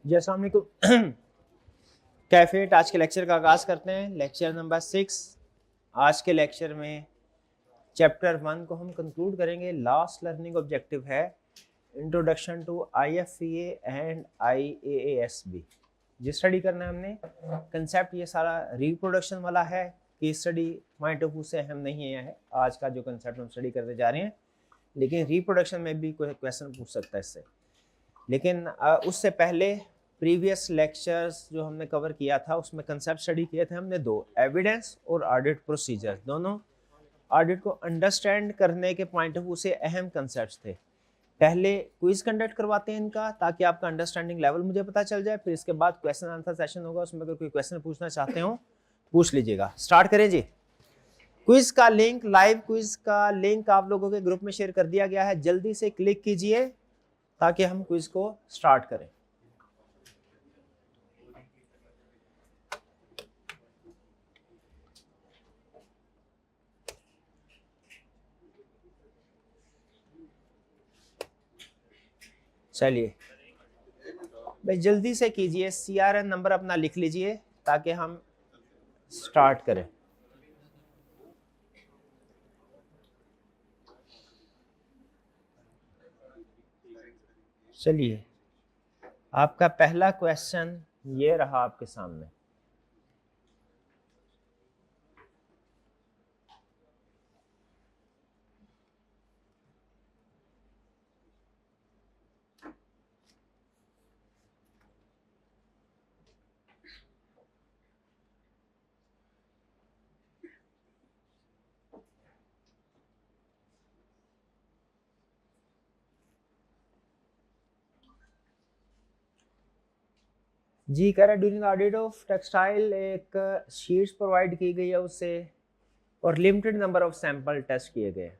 जी अस्सलाम वालेकुम। कैफेट आज के लेक्चर का आगाज़ करते हैं। Lecture number 6। आज के लेक्चर में चैप्टर 1 को हम कंक्लूड करेंगे। लास्ट लर्निंग ऑब्जेक्टिव है introduction to IFEA and IAASB। जी स्टडी करना है हमने। कंसेप्ट ये सारा रिप्रोडक्शन वाला है कि स्टडी पॉइंट ऑफ व्यू से अहम नहीं है आज का जो कंसेप्ट हम स्टडी करते जा रहे हैं, लेकिन रिप्रोडक्शन में भी कोई क्वेश्चन पूछ सकता है इससे। लेकिन उससे पहले प्रीवियस लेक्चर्स जो हमने कवर किया था उसमें कंसेप्ट स्टडी किए थे हमने दो, एविडेंस और ऑडिट प्रोसीजर। दोनों ऑडिट को अंडरस्टैंड करने के पॉइंट ऑफ व्यू से अहम कंसेप्ट्स थे। पहले क्विज कंडक्ट करवाते हैं इनका ताकि आपका अंडरस्टैंडिंग लेवल मुझे पता चल जाए, फिर इसके बाद क्वेश्चन आंसर सेशन होगा, उसमें अगर कोई क्वेश्चन पूछना चाहते हो पूछ लीजिएगा। स्टार्ट करें जी। क्विज का लिंक, लाइव क्विज का लिंक आप लोगों के ग्रुप में शेयर कर दिया गया है, जल्दी से क्लिक कीजिए ताकि हम क्विज को स्टार्ट करें। चलिए भाई जल्दी से कीजिए, CRN नंबर अपना लिख लीजिए ताकि हम स्टार्ट करें। चलिए आपका पहला क्वेश्चन ये रहा आपके सामने। जी कह रहा है ड्यूरिंग ऑडिट ऑफ टेक्सटाइल एक शीट्स प्रोवाइड की गई है उससे और limited number of sample test किए गए।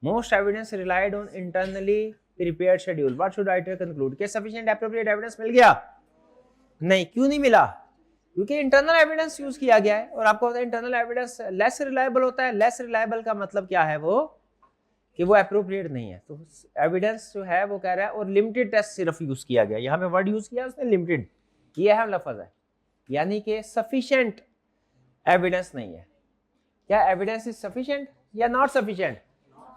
Most evidence relied on internally prepared schedule. What should writer conclude? क्या सफिशिएंट एप्रोप्रिएट एविडेंस मिल गया? नहीं। क्यों नहीं मिला? क्योंकि इंटरनल एविडेंस यूज किया गया है और आपको पता है इंटरनल एविडेंस लेस रिलायबल होता है। लेस रिलायबल का मतलब क्या है? वो कि वो एप्रोप्रिएट नहीं है। तो एविडेंस जो है वो कह रहा है और लिमिटेड टेस्ट सिर्फ यूज किया गया। यहाँ पे वर्ड यूज किया उसने लिमिटेड, ये अहम लफ्ज है, यानी कि सफिशिएंट एविडेंस नहीं है। क्या एविडेंस इज सफिशिएंट या नॉट सफिशिएंट?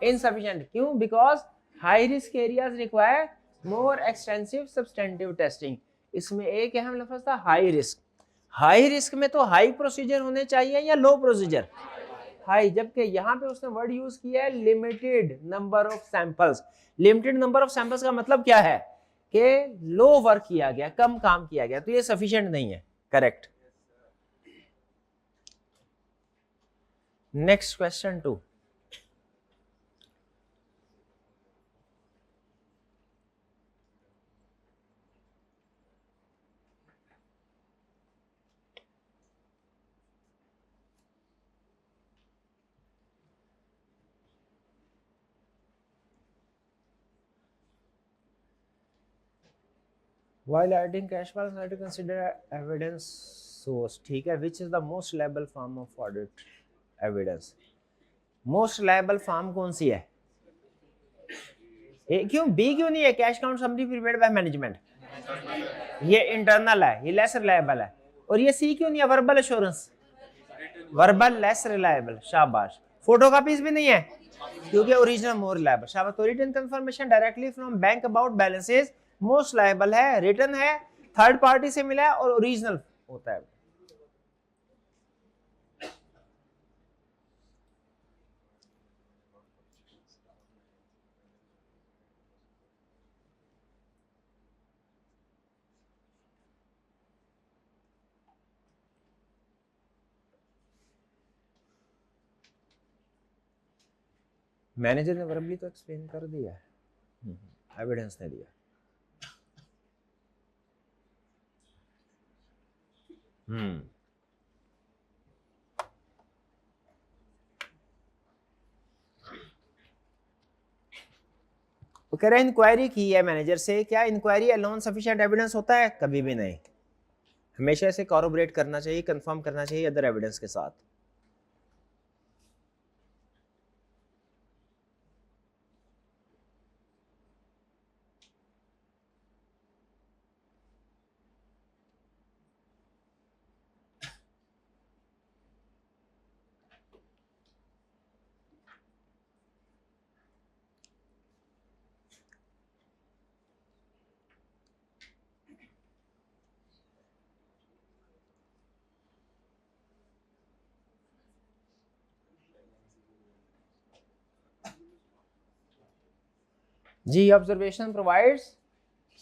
इनसफिशिएंट। क्यों? Because high risk areas require more extensive substantive testing. इसमें एक अहम लफ्ज था हाई रिस्क। हाई रिस्क में तो हाई प्रोसीजर होने चाहिए या लो प्रोसीजर? हाई। जबकि यहाँ पे उसने वर्ड यूज किया है limited number of samples. Limited number of samples का मतलब क्या है? कि लो वर्क किया गया, कम काम किया गया, तो ये सफिशिएंट नहीं है। Correct. Next question 2। While adding cash balance, I have to consider evidence source. ठीक है, which is the most reliable form of audit evidence? Most reliable form कौन सी है? क्यों B क्यों नहीं है? Cash count summary prepared by management, ये internal है, ये लेस रिलायबल है। और ये C क्यों नहीं है? Verbal assurance, verbal less reliable. शाबाश। फोटोकॉपीज भी नहीं है क्योंकि ओरिजिनल मोर रिलायबल। शाबाश। तो written confirmation directly from bank about balances most liable है, रिटन है, थर्ड पार्टी से मिला है और ओरिजिनल होता है। मैनेजर ने वर्बली तो एक्सप्लेन कर दिया है, एविडेंस ने दिया। वो कह रहे हैं इंक्वायरी की है मैनेजर से। क्या इंक्वायरी अलोन सफिशिएंट एविडेंस होता है? कभी भी नहीं। हमेशा इसे कॉरोबरेट करना चाहिए, कंफर्म करना चाहिए अदर एविडेंस के साथ। जी, observation provides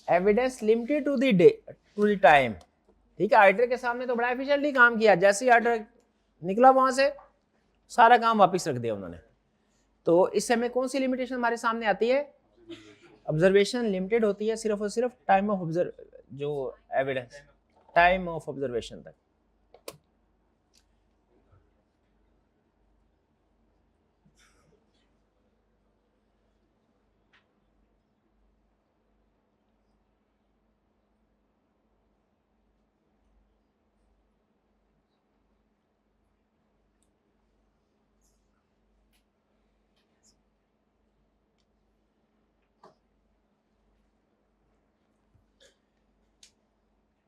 evidence limited to the time. ठीक है, ऑडिटर के सामने तो बड़ा एफिशिएंटली काम किया, जैसे ही ऑर्डर निकला वहां से सारा काम वापस रख दिया उन्होंने। तो इस समय कौन सी लिमिटेशन हमारे सामने आती है? ऑब्जर्वेशन लिमिटेड होती है सिर्फ और सिर्फ टाइम ऑफ जो एविडेंस, टाइम ऑफ ऑब्जर्वेशन तक।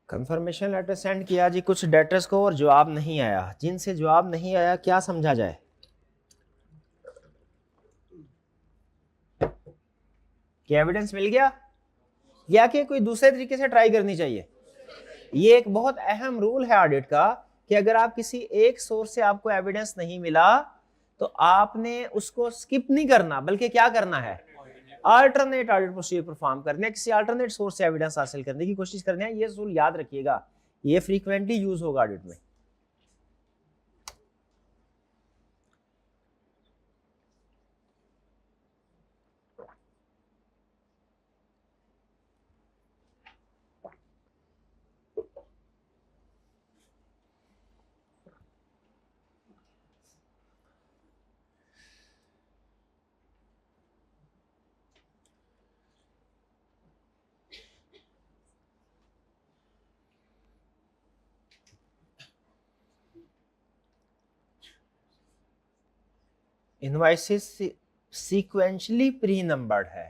कंफर्मेशन लेटर सेंड किया जी कुछ डेटर्स को और जवाब नहीं आया। जिनसे जवाब नहीं आया क्या समझा जाए? क्या एविडेंस मिल गया या कि कोई दूसरे तरीके से ट्राई करनी चाहिए? ये एक बहुत अहम रूल है ऑडिट का कि अगर आप किसी एक सोर्स से आपको एविडेंस नहीं मिला तो आपने उसको स्किप नहीं करना, बल्कि क्या करना है? अल्टरनेट ऑडिट प्रोसीजर परफॉर्म करने है, किसी अल्टरनेट सोर्स से एविडेंस हासिल करने की कोशिश करनी है। ये रूल याद रखिएगा, ये फ्रीक्वेंटली यूज होगा ऑडिट में। इनवॉइसेस सीक्वेंशियली प्री नंबर्ड है,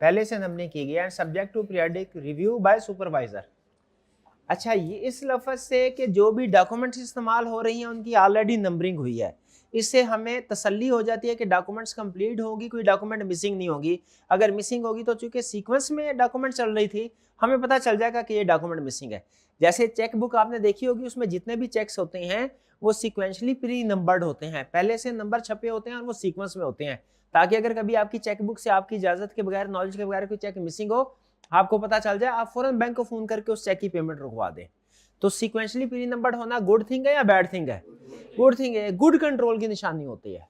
पहले से नंबरिंग की गई and subject to periodic review by supervisor. अच्छा, ये इस लफ्ज से कि जो भी डॉक्यूमेंट्स इस्तेमाल हो रही हैं उनकी ऑलरेडी नंबरिंग हुई है, इससे हमें तसल्ली हो जाती है कि डॉक्यूमेंट्स कंप्लीट होगी, कोई डॉक्यूमेंट मिसिंग नहीं होगी। अगर मिसिंग होगी तो चूंकि सीक्वेंस में डॉक्यूमेंट चल रही थी, हमें पता चल जाएगा कि ये डॉक्यूमेंट मिसिंग है। जैसे चेक बुक आपने देखी होगी, उसमें जितने भी चेक्स होते हैं वो सीक्वेंशली प्री नंबर्ड होते हैं, पहले से नंबर छपे होते हैं और वो सीक्वेंस में होते हैं, ताकि अगर कभी आपकी चेक बुक से आपकी इजाजत के बगैर, नॉलेज के बगैर कोई चेक मिसिंग हो, आपको पता चल जाए, आप फौरन बैंक को फोन करके उस चेक की पेमेंट रुकवा दें। तो सीक्वेंशली प्री नंबर्ड होना गुड थिंग है या बैड थिंग है? गुड थिंग है, गुड कंट्रोल की निशानी होती है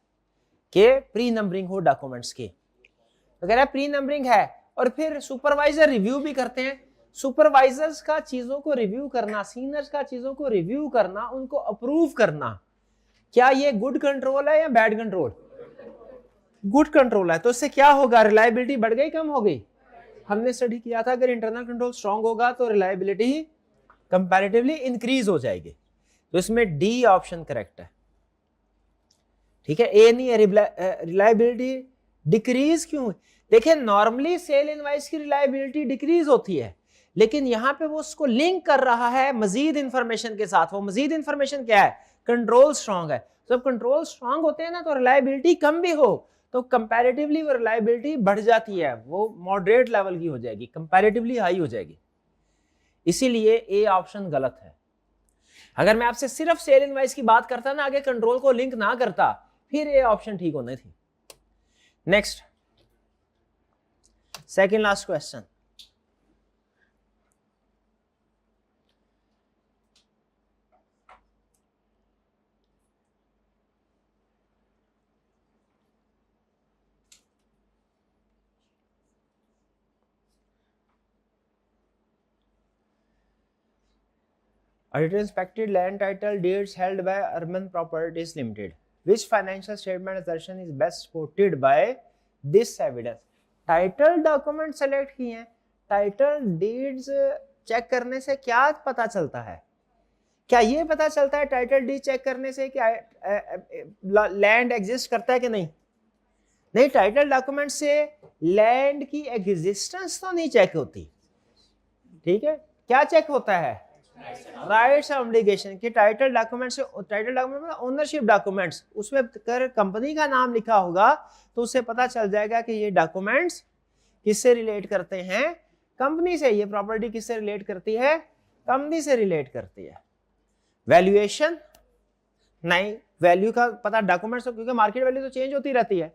कि प्री नंबरिंग हो डॉक्यूमेंट्स की। तो कह रहा है प्री नंबरिंग है, और फिर सुपरवाइजर रिव्यू भी करते हैं। सुपरवाइजर्स का चीजों को रिव्यू करना, सीनियर्स का चीजों को रिव्यू करना, उनको अप्रूव करना, क्या ये गुड कंट्रोल है या बैड कंट्रोल? गुड कंट्रोल है। तो इससे क्या होगा? रिलायबिलिटी बढ़ गई, कम हो गई? हमने स्टडी किया था अगर इंटरनल कंट्रोल स्ट्रांग होगा तो रिलायबिलिटी कंपैरेटिवली इंक्रीज हो जाएगी। तो इसमें डी ऑप्शन करेक्ट है। ठीक है, ए नहीं है। रिलायबिलिटी डिक्रीज क्यों? देखिए, नॉर्मली सेल इनवाइस की रिलायबिलिटी डिक्रीज होती है, लेकिन यहां पे वो उसको लिंक कर रहा है मजीद इंफॉर्मेशन के साथ। वो मजीद इंफॉर्मेशन क्या है? कंट्रोल स्ट्रांग है। जब कंट्रोल स्ट्रांग होते हैं ना, तो रिलायबिलिटी कम भी हो तो कंपैरेटिवली वो रिलायबिलिटी बढ़ जाती है, वो मॉडरेट लेवल की हो जाएगी, कंपैरेटिवली हाई हो जाएगी। इसीलिए ए ऑप्शन गलत है। अगर मैं आपसे सिर्फ सेल इनवाइस की बात करता ना, आगे कंट्रोल को लिंक ना करता, फिर ए ऑप्शन ठीक होनी थी। Next, second last question. Auditor inspected land title deeds held by Urban Properties Limited. Which financial statement assertion is best supported by this evidence? Title document select किए हैं, title deeds check करने से क्या पता चलता है? क्या ये पता चलता है टाइटल डीड चेक करने से कि लैंड एग्जिस्ट करता है कि नहीं? नहीं, टाइटल डॉक्यूमेंट से लैंड की एग्जिस्टेंस तो नहीं चेक होती। ठीक है, क्या चेक होता है? राइट्स ऑब्लिगेशन के टाइटल डॉक्यूमेंट से, टाइटल डॉक्यूमेंट में ओनरशिप डॉक्यूमेंट्स, उसमें कर कंपनी का नाम लिखा होगा तो उससे पता चल जाएगा कि ये डॉक्यूमेंट्स किससे रिलेट करते हैं? कंपनी से। ये प्रॉपर्टी किससे रिलेट करती है? कंपनी से रिलेट करती है। वैल्यूएशन नहीं, वैल्यू का पता डॉक्यूमेंट्स, क्योंकि मार्केट वैल्यू तो चेंज होती रहती है।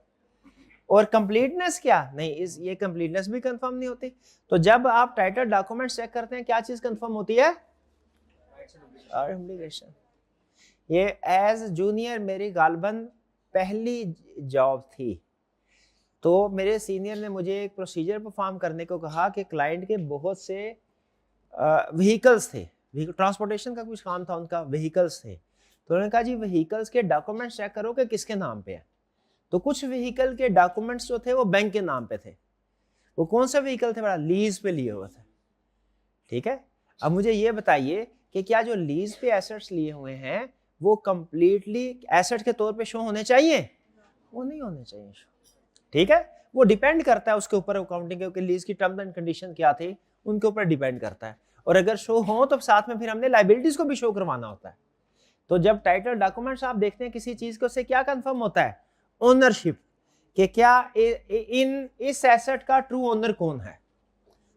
और कंप्लीटनेस क्या नहीं, इस ये कंप्लीटनेस भी कंफर्म नहीं होती। तो जब आप टाइटल डॉक्यूमेंट चेक करते हैं क्या चीज कंफर्म होती है? ऑब्लिगेशन। ये एज जूनियर मेरी गालबन पहली जॉब थी, तो मेरे सीनियर ने मुझे एक प्रोसीजर परफॉर्म करने को कहा कि क्लाइंट के बहुत से व्हीकल्स थे, ट्रांसपोर्टेशन का कुछ काम था, उनका व्हीकल्स थे। तो उन्होंने कहा जी व्हीकल्स के डॉक्यूमेंट्स चेक करो कि किसके नाम पे है। तो कुछ व्हीकल के डॉक्यूमेंट्स जो थे वो बैंक के नाम पे थे। वो कौन सा व्हीकल थे? बड़ा लीज पे लिए हुए थे। ठीक है, अब मुझे ये बताइए कि क्या जो लीज पे एसेट्स लिए हुए हैं वो कंप्लीटली एसेट के तौर पे शो होने चाहिए? वो नहीं होने चाहिए शो। ठीक है, वो डिपेंड करता है उसके ऊपर अकाउंटिंग के लीज की टर्म्स एंड कंडीशन क्या थी उनके ऊपर डिपेंड करता है। और अगर शो हो तो साथ में फिर हमने लायबिलिटीज को भी शो करवाना होता है। तो जब टाइटल डॉक्यूमेंट्स आप देखते हैं किसी चीज को, उससे क्या कंफर्म होता है? ओनरशिप, कि क्या इन इस एसेट का ट्रू ओनर कौन है।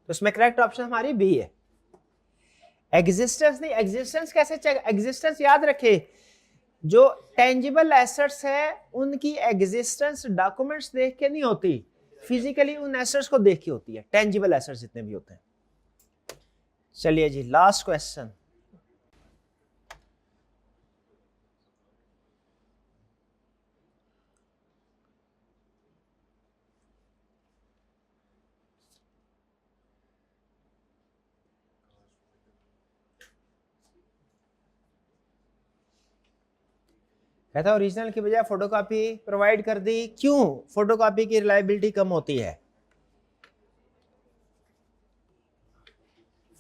तो इसमें करेक्ट ऑप्शन हमारी बी है। एग्जिस्टेंस नहीं, एग्जिस्टेंस कैसे चेक? एग्जिस्टेंस याद रखे, जो टेंजिबल एसेट्स है उनकी एग्जिस्टेंस डॉक्यूमेंट्स देख के नहीं होती, फिजिकली उन एसेट्स को देख के होती है, टेंजिबल एसेट्स जितने भी होते हैं। चलिए जी, लास्ट क्वेश्चन। कहता है ओरिजिनल की बजाय फोटोकॉपी प्रोवाइड कर दी, क्यों? फोटोकॉपी की रिलायबिलिटी कम होती है।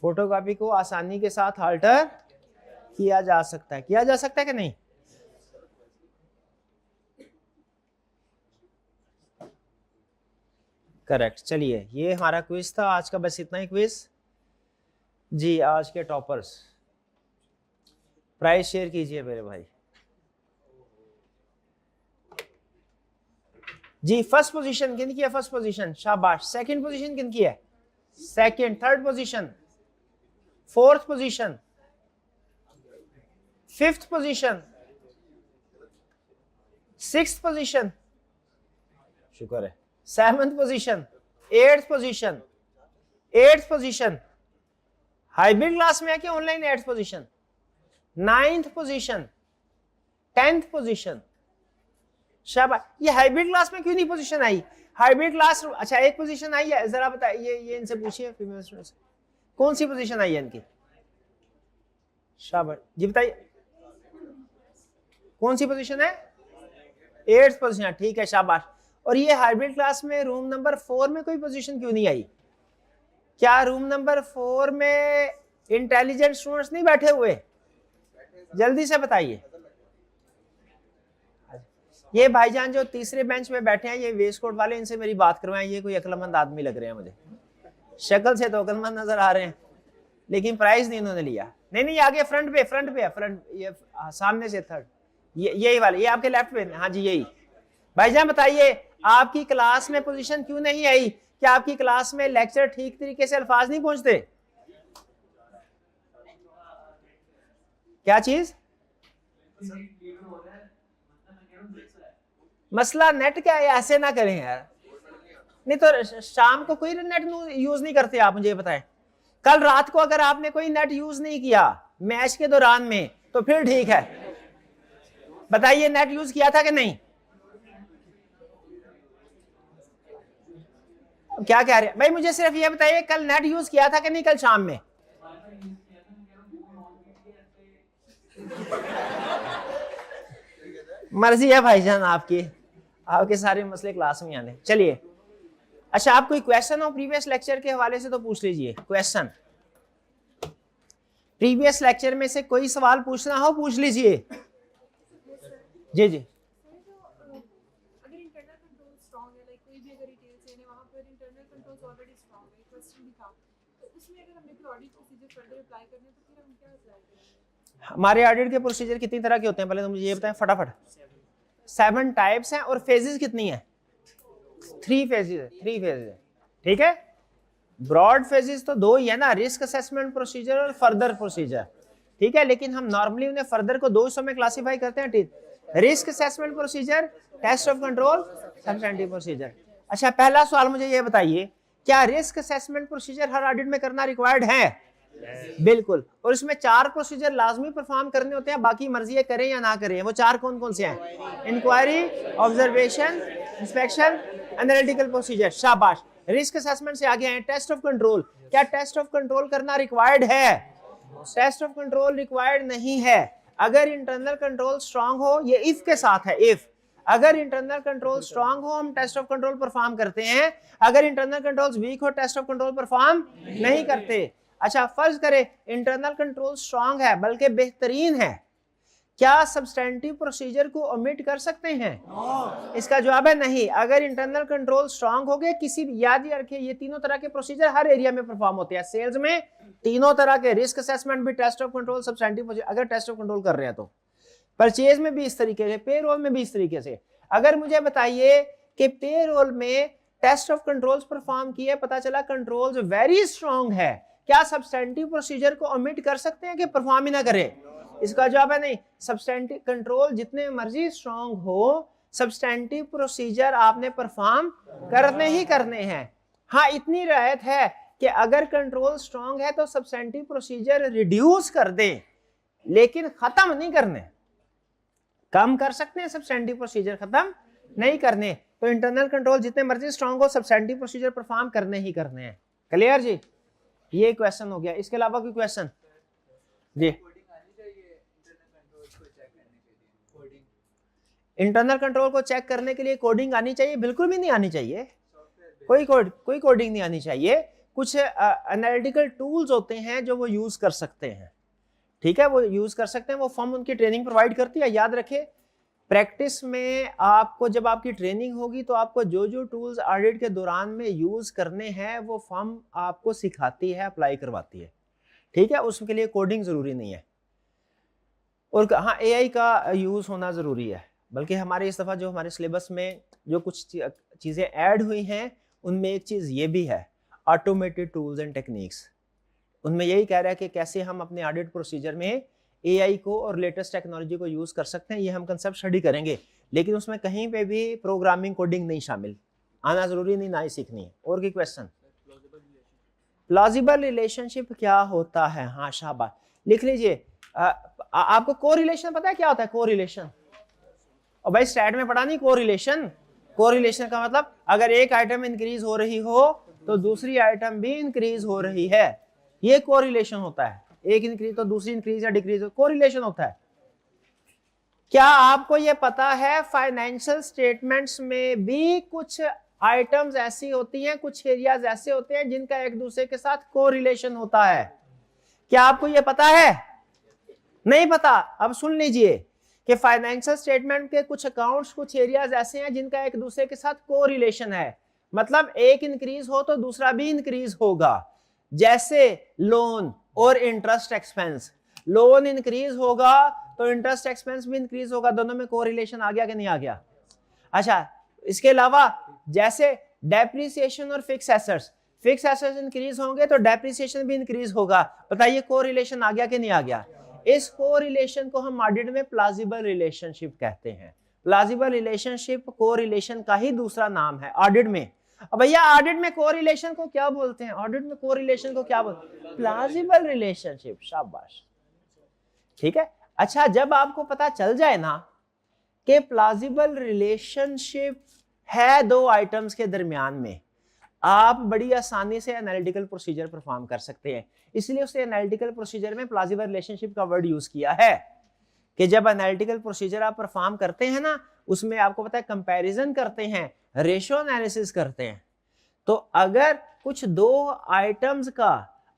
फोटोकॉपी को आसानी के साथ अल्टर किया जा सकता है, किया जा सकता है कि नहीं? करेक्ट। चलिए, ये हमारा क्विज था आज का, बस इतना ही क्विज जी। आज के टॉपर्स प्राइस शेयर कीजिए मेरे भाई जी। फर्स्ट पोजीशन किन की है? फर्स्ट पोजीशन, शाबाश। सेकंड पोजीशन किन की है? Second. Third position, fourth position, fifth position, sixth position, शुक्र है, seventh position, eighth position, eighth position. Hybrid class में है कि online? Eighth position, ninth position, tenth position. शाबाश। ये हाइब्रिड क्लास में क्यों नहीं पोजीशन आई? हाइब्रिड क्लास, अच्छा एक पोजीशन आई है, जरा बताइए, ये इनसे पूछिए फीमेल स्टूडेंट्स, कौन सी पोजीशन आई है इनकी? शाबाश जी, बताइए कौन सी पोजीशन है? एट्थ पोजीशन, ठीक है, शाबाश। और ये हाइब्रिड क्लास में रूम नंबर 4 में कोई पोजीशन क्यों नहीं आई? क्या रूम नंबर 4 में इंटेलिजेंट स्टूडेंट्स नहीं बैठे हुए? जल्दी से बताइए। ये भाईजान जो तीसरे बेंच में बैठे हैं, ये वेस्ट कोट वाले, इनसे मेरी बात करवाएं। ये कोई अक्लमंद आदमी लग रहे हैं मुझे, शक्ल से तो अक्लमंद नजर आ रहे हैं, लेकिन प्राइस नहीं इन्होंने लिया। नहीं, आगे फ्रंट पे है, फ्रंट, ये सामने से थर्ड, यही वाले, ये आपके लेफ्ट पे। हाँ जी, यही। भाईजान बताइए, आपकी क्लास में पोजीशन क्यों नहीं आई? क्या आपकी क्लास में लेक्चर ठीक तरीके से अल्फाज नहीं पहुंचते? क्या चीज? मसला नेट क्या है? ऐसे ना करें यार, नहीं तो शाम को कोई नेट यूज नहीं करते आप, मुझे बताएं। कल रात को अगर आपने कोई नेट यूज नहीं किया मैच के दौरान में तो फिर ठीक है, बताइए नेट यूज किया था कि नहीं? क्या कह रहे हैं भाई? मुझे सिर्फ ये बताइए, कल नेट यूज किया था कि नहीं? कल शाम में मर्जी है भाईजान आपकी, आपके सारे मसले क्लास में आने। चलिए, अच्छा आप कोई क्वेश्चन हो प्रीवियस लेक्चर के हवाले से तो पूछ लीजिए। क्वेश्चन प्रीवियस लेक्चर में से कोई सवाल पूछना हो पूछ लीजिए। जी जी। हमारे ऑडिट के प्रोसीजर कितनी तरह के होते हैं पहले तो मुझे ये बताएं फटाफट। 7 टाइप्स हैं और फेजेस कितनी है? 3 फेजेस है, 3 फेजेस है। ठीक है, ब्रॉड फेजेस तो 2 ही है ना, रिस्क असेसमेंट प्रोसीजर और फर्दर प्रोसीजर। ठीक है, लेकिन हम नॉर्मली उन्हें फर्दर को 2 हिस्सों में क्लासिफाई करते हैं। ठीक, risk assessment procedure, test of control, substantive procedure. अच्छा, पहला सवाल मुझे ये बताइए, क्या रिस्क असेसमेंट प्रोसीजर हर ऑडिट में करना रिक्वायर्ड है? बिल्कुल। और इसमें 4 प्रोसीजर लाजमी परफॉर्म करने होते हैं, बाकी मर्जी है करें या ना करें। वो 4 कौन कौन से हैं? Inquiry, observation, inspection, analytical procedure. शाबाश। रिस्क असेसमेंट से आगे हैं टेस्ट ऑफ कंट्रोल। क्या टेस्ट ऑफ कंट्रोल करना रिक्वायर्ड है? टेस्ट ऑफ कंट्रोल रिक्वायर्ड नहीं है। अगर इंटरनल कंट्रोल स्ट्रांग हो, ये इफ के साथ है, इफ अगर इंटरनल कंट्रोल स्ट्रांग हो हम टेस्ट ऑफ कंट्रोल परफॉर्म करते हैं, अगर इंटरनल कंट्रोल्स वीक हो टेस्ट ऑफ कंट्रोल परफॉर्म नहीं करते। अच्छा, फर्ज करें इंटरनल कंट्रोल स्ट्रांग है बल्कि बेहतरीन है, क्या सब्सटेंटिव प्रोसीजर को ओमिट कर सकते हैं? इसका जवाब है नहीं। अगर इंटरनल कंट्रोल स्ट्रांग हो गए, किसी याद ही रखिए ये तीनों तरह के प्रोसीजर हर एरिया में परफॉर्म होते हैं। सेल्स में तीनों तरह के, रिस्क असेसमेंट भी, test of control, substantive procedure अगर टेस्ट ऑफ कंट्रोल कर रहे हैं तो, परचेज में भी इस तरीके से, पेरोल में भी इस तरीके से। अगर मुझे बताइए कि पेरोल में टेस्ट ऑफ कंट्रोल्स परफॉर्म किए, पता चला कंट्रोल्स वेरी स्ट्रांग है, क्या सब्सटेंटिव प्रोसीजर को ओमिट कर सकते हैं कि परफॉर्म ही ना करें? इसका जवाब है नहीं। सब्सटेंटिव कंट्रोल जितने मर्जी स्ट्रांग हो, सब्सटेंटिव प्रोसीजर आपने परफॉर्म करने ही करने हैं। हाँ, इतनी रियायत है कि अगर कंट्रोल स्ट्रांग है तो सब्सटेंटिव प्रोसीजर रिड्यूस कर दें, लेकिन खत्म नहीं करने। कम कर सकते हैं, सब्सटेंटिव प्रोसीजर खत्म नहीं करने। तो इंटरनल कंट्रोल जितने मर्जी स्ट्रांग हो, सब्सटेंटिव प्रोसीजर परफॉर्म करने ही करने हैं। क्लियर जी? ये क्वेश्चन हो गया। इसके अलावा कोई क्वेश्चन जी? इंटरनल कंट्रोल को चेक करने के लिए कोडिंग आनी चाहिए? बिल्कुल भी नहीं आनी चाहिए, कोई कोडिंग नहीं आनी चाहिए। कुछ एनालिटिकल टूल्स होते हैं जो वो यूज कर सकते हैं, ठीक है, वो यूज कर सकते हैं। वो फर्म उनकी ट्रेनिंग प्रोवाइड करती है। याद रखें, प्रैक्टिस में आपको जब आपकी ट्रेनिंग होगी तो आपको जो जो टूल्स ऑडिट के दौरान में यूज करने हैं वो फर्म आपको सिखाती है, अप्लाई करवाती है, ठीक है। उसके लिए कोडिंग जरूरी नहीं है। और हाँ, एआई का यूज होना जरूरी है, बल्कि हमारे इस दफा जो हमारे सिलेबस में जो कुछ चीजें ऐड हुई हैं उनमें एक चीज ये भी है, ऑटोमेटेड टूल्स एंड टेक्निक्स। उनमें यही कह रहा है कि कैसे हम अपने ऑडिट प्रोसीजर में एआई को और लेटेस्ट टेक्नोलॉजी को यूज कर सकते हैं। ये हम कंसेप्ट स्टडी करेंगे, लेकिन उसमें कहीं पे भी प्रोग्रामिंग कोडिंग नहीं शामिल, आना जरूरी नहीं, ना ही सीखनी है। और की क्वेश्चन? प्लॉजिबल रिलेशनशिप क्या होता है? हाँ, शाबाश, लिख लीजिए। आपको कोरिलेशन पता है क्या होता है? कोरिलेशन, और भाई स्टैट में पढ़ा नहीं कोरिलेशन। कोरिलेशन का मतलब अगर एक आइटम इंक्रीज हो रही हो तो दूसरी आइटम भी इंक्रीज हो रही है, ये कोरिलेशन होता है। एक इंक्रीज तो दूसरी इंक्रीज या डिक्रीज, कोरिलेशन होता है। क्या आपको ये पता है फाइनेंशियल स्टेटमेंट्स में भी कुछ आइटम्स ऐसी होती हैं, कुछ एरियाज ऐसे होते हैं जिनका एक दूसरे के साथ कोरिलेशन होता है? क्या आपको ये पता है? नहीं पता? अब सुन लीजिए कि फाइनेंशियल स्टेटमेंट के कुछ अकाउंट्स, कुछ एरियाज ऐसे हैं जिनका एक दूसरे के साथ कोरिलेशन है, मतलब एक इंक्रीज हो तो दूसरा भी इंक्रीज होगा। जैसे लोन और इंटरेस्ट एक्सपेंस, लोन इंक्रीज होगा तो इंटरेस्ट एक्सपेंस भी इंक्रीज होगा, दोनों में कोरिलेशन आ गया कि नहीं आ गया? अच्छा, इसके अलावा जैसे डेप्रिसिएशन और fix assets, fix assets increase होंगे तो डेप्रिसिएशन भी इंक्रीज होगा। बताइए कोरिलेशन आ गया कि नहीं आ गया? इस कोरिलेशन को हम ऑडिट में प्लॉजिबल रिलेशनशिप कहते हैं। प्लॉजिबल रिलेशनशिप कोरिलेशन का ही दूसरा नाम है ऑडिट में। अब भैया ऑडिट में कोरिलेशन को क्या बोलते हैं? ऑडिट में कोरिलेशन को क्या बोलते हैं? Plausible relationship. शाबाश, ठीक है। अच्छा, जब आपको पता चल जाए ना कि प्लॉजिबल रिलेशनशिप है दो आइटम्स के दरमियान में, आप बड़ी आसानी से एनालिटिकल प्रोसीजर परफॉर्म कर सकते हैं। इसलिए उसने एनालिटिकल प्रोसीजर में प्लॉजिबल रिलेशनशिप का वर्ड यूज किया है कि जब एनालिटिकल प्रोसीजर आप परफॉर्म करते हैं ना, उसमें आपको पता है कंपैरिजन करते हैं, रेशियो एनालिसिस करते हैं। तो अगर कुछ दो आइटम्स का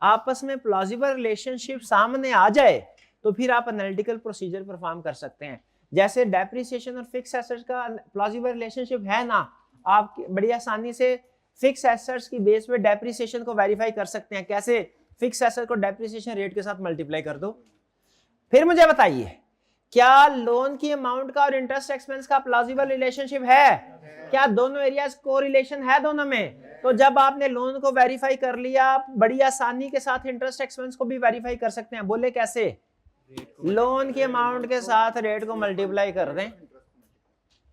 आपस में प्लॉजिबल रिलेशनशिप सामने आ जाए तो फिर आप एनालिटिकल प्रोसीजर परफॉर्म कर सकते हैं। जैसे डेप्रिसिएशन और फिक्स एसेट्स का प्लॉजिबल रिलेशनशिप है ना, आप बड़ी आसानी से फिक्स एसेट्स की बेस पे डेप्रिसिएशन को वेरीफाई कर सकते हैं। कैसे? फिक्स एसेट को डेप्रिसिएशन रेट के साथ मल्टीप्लाई कर दो। फिर मुझे बताइए, क्या लोन की अमाउंट का और इंटरेस्ट एक्सपेंस का प्लॉजिबल रिलेशनशिप है? क्या दोनों एरियाज कोरिलेशन है दोनों में? तो जब आपने लोन को वेरीफाई कर लिया, आप बड़ी आसानी के साथ इंटरेस्ट एक्सपेंस को भी वेरीफाई कर सकते हैं। बोले कैसे? लोन की अमाउंट के साथ रेट को मल्टीप्लाई कर दें,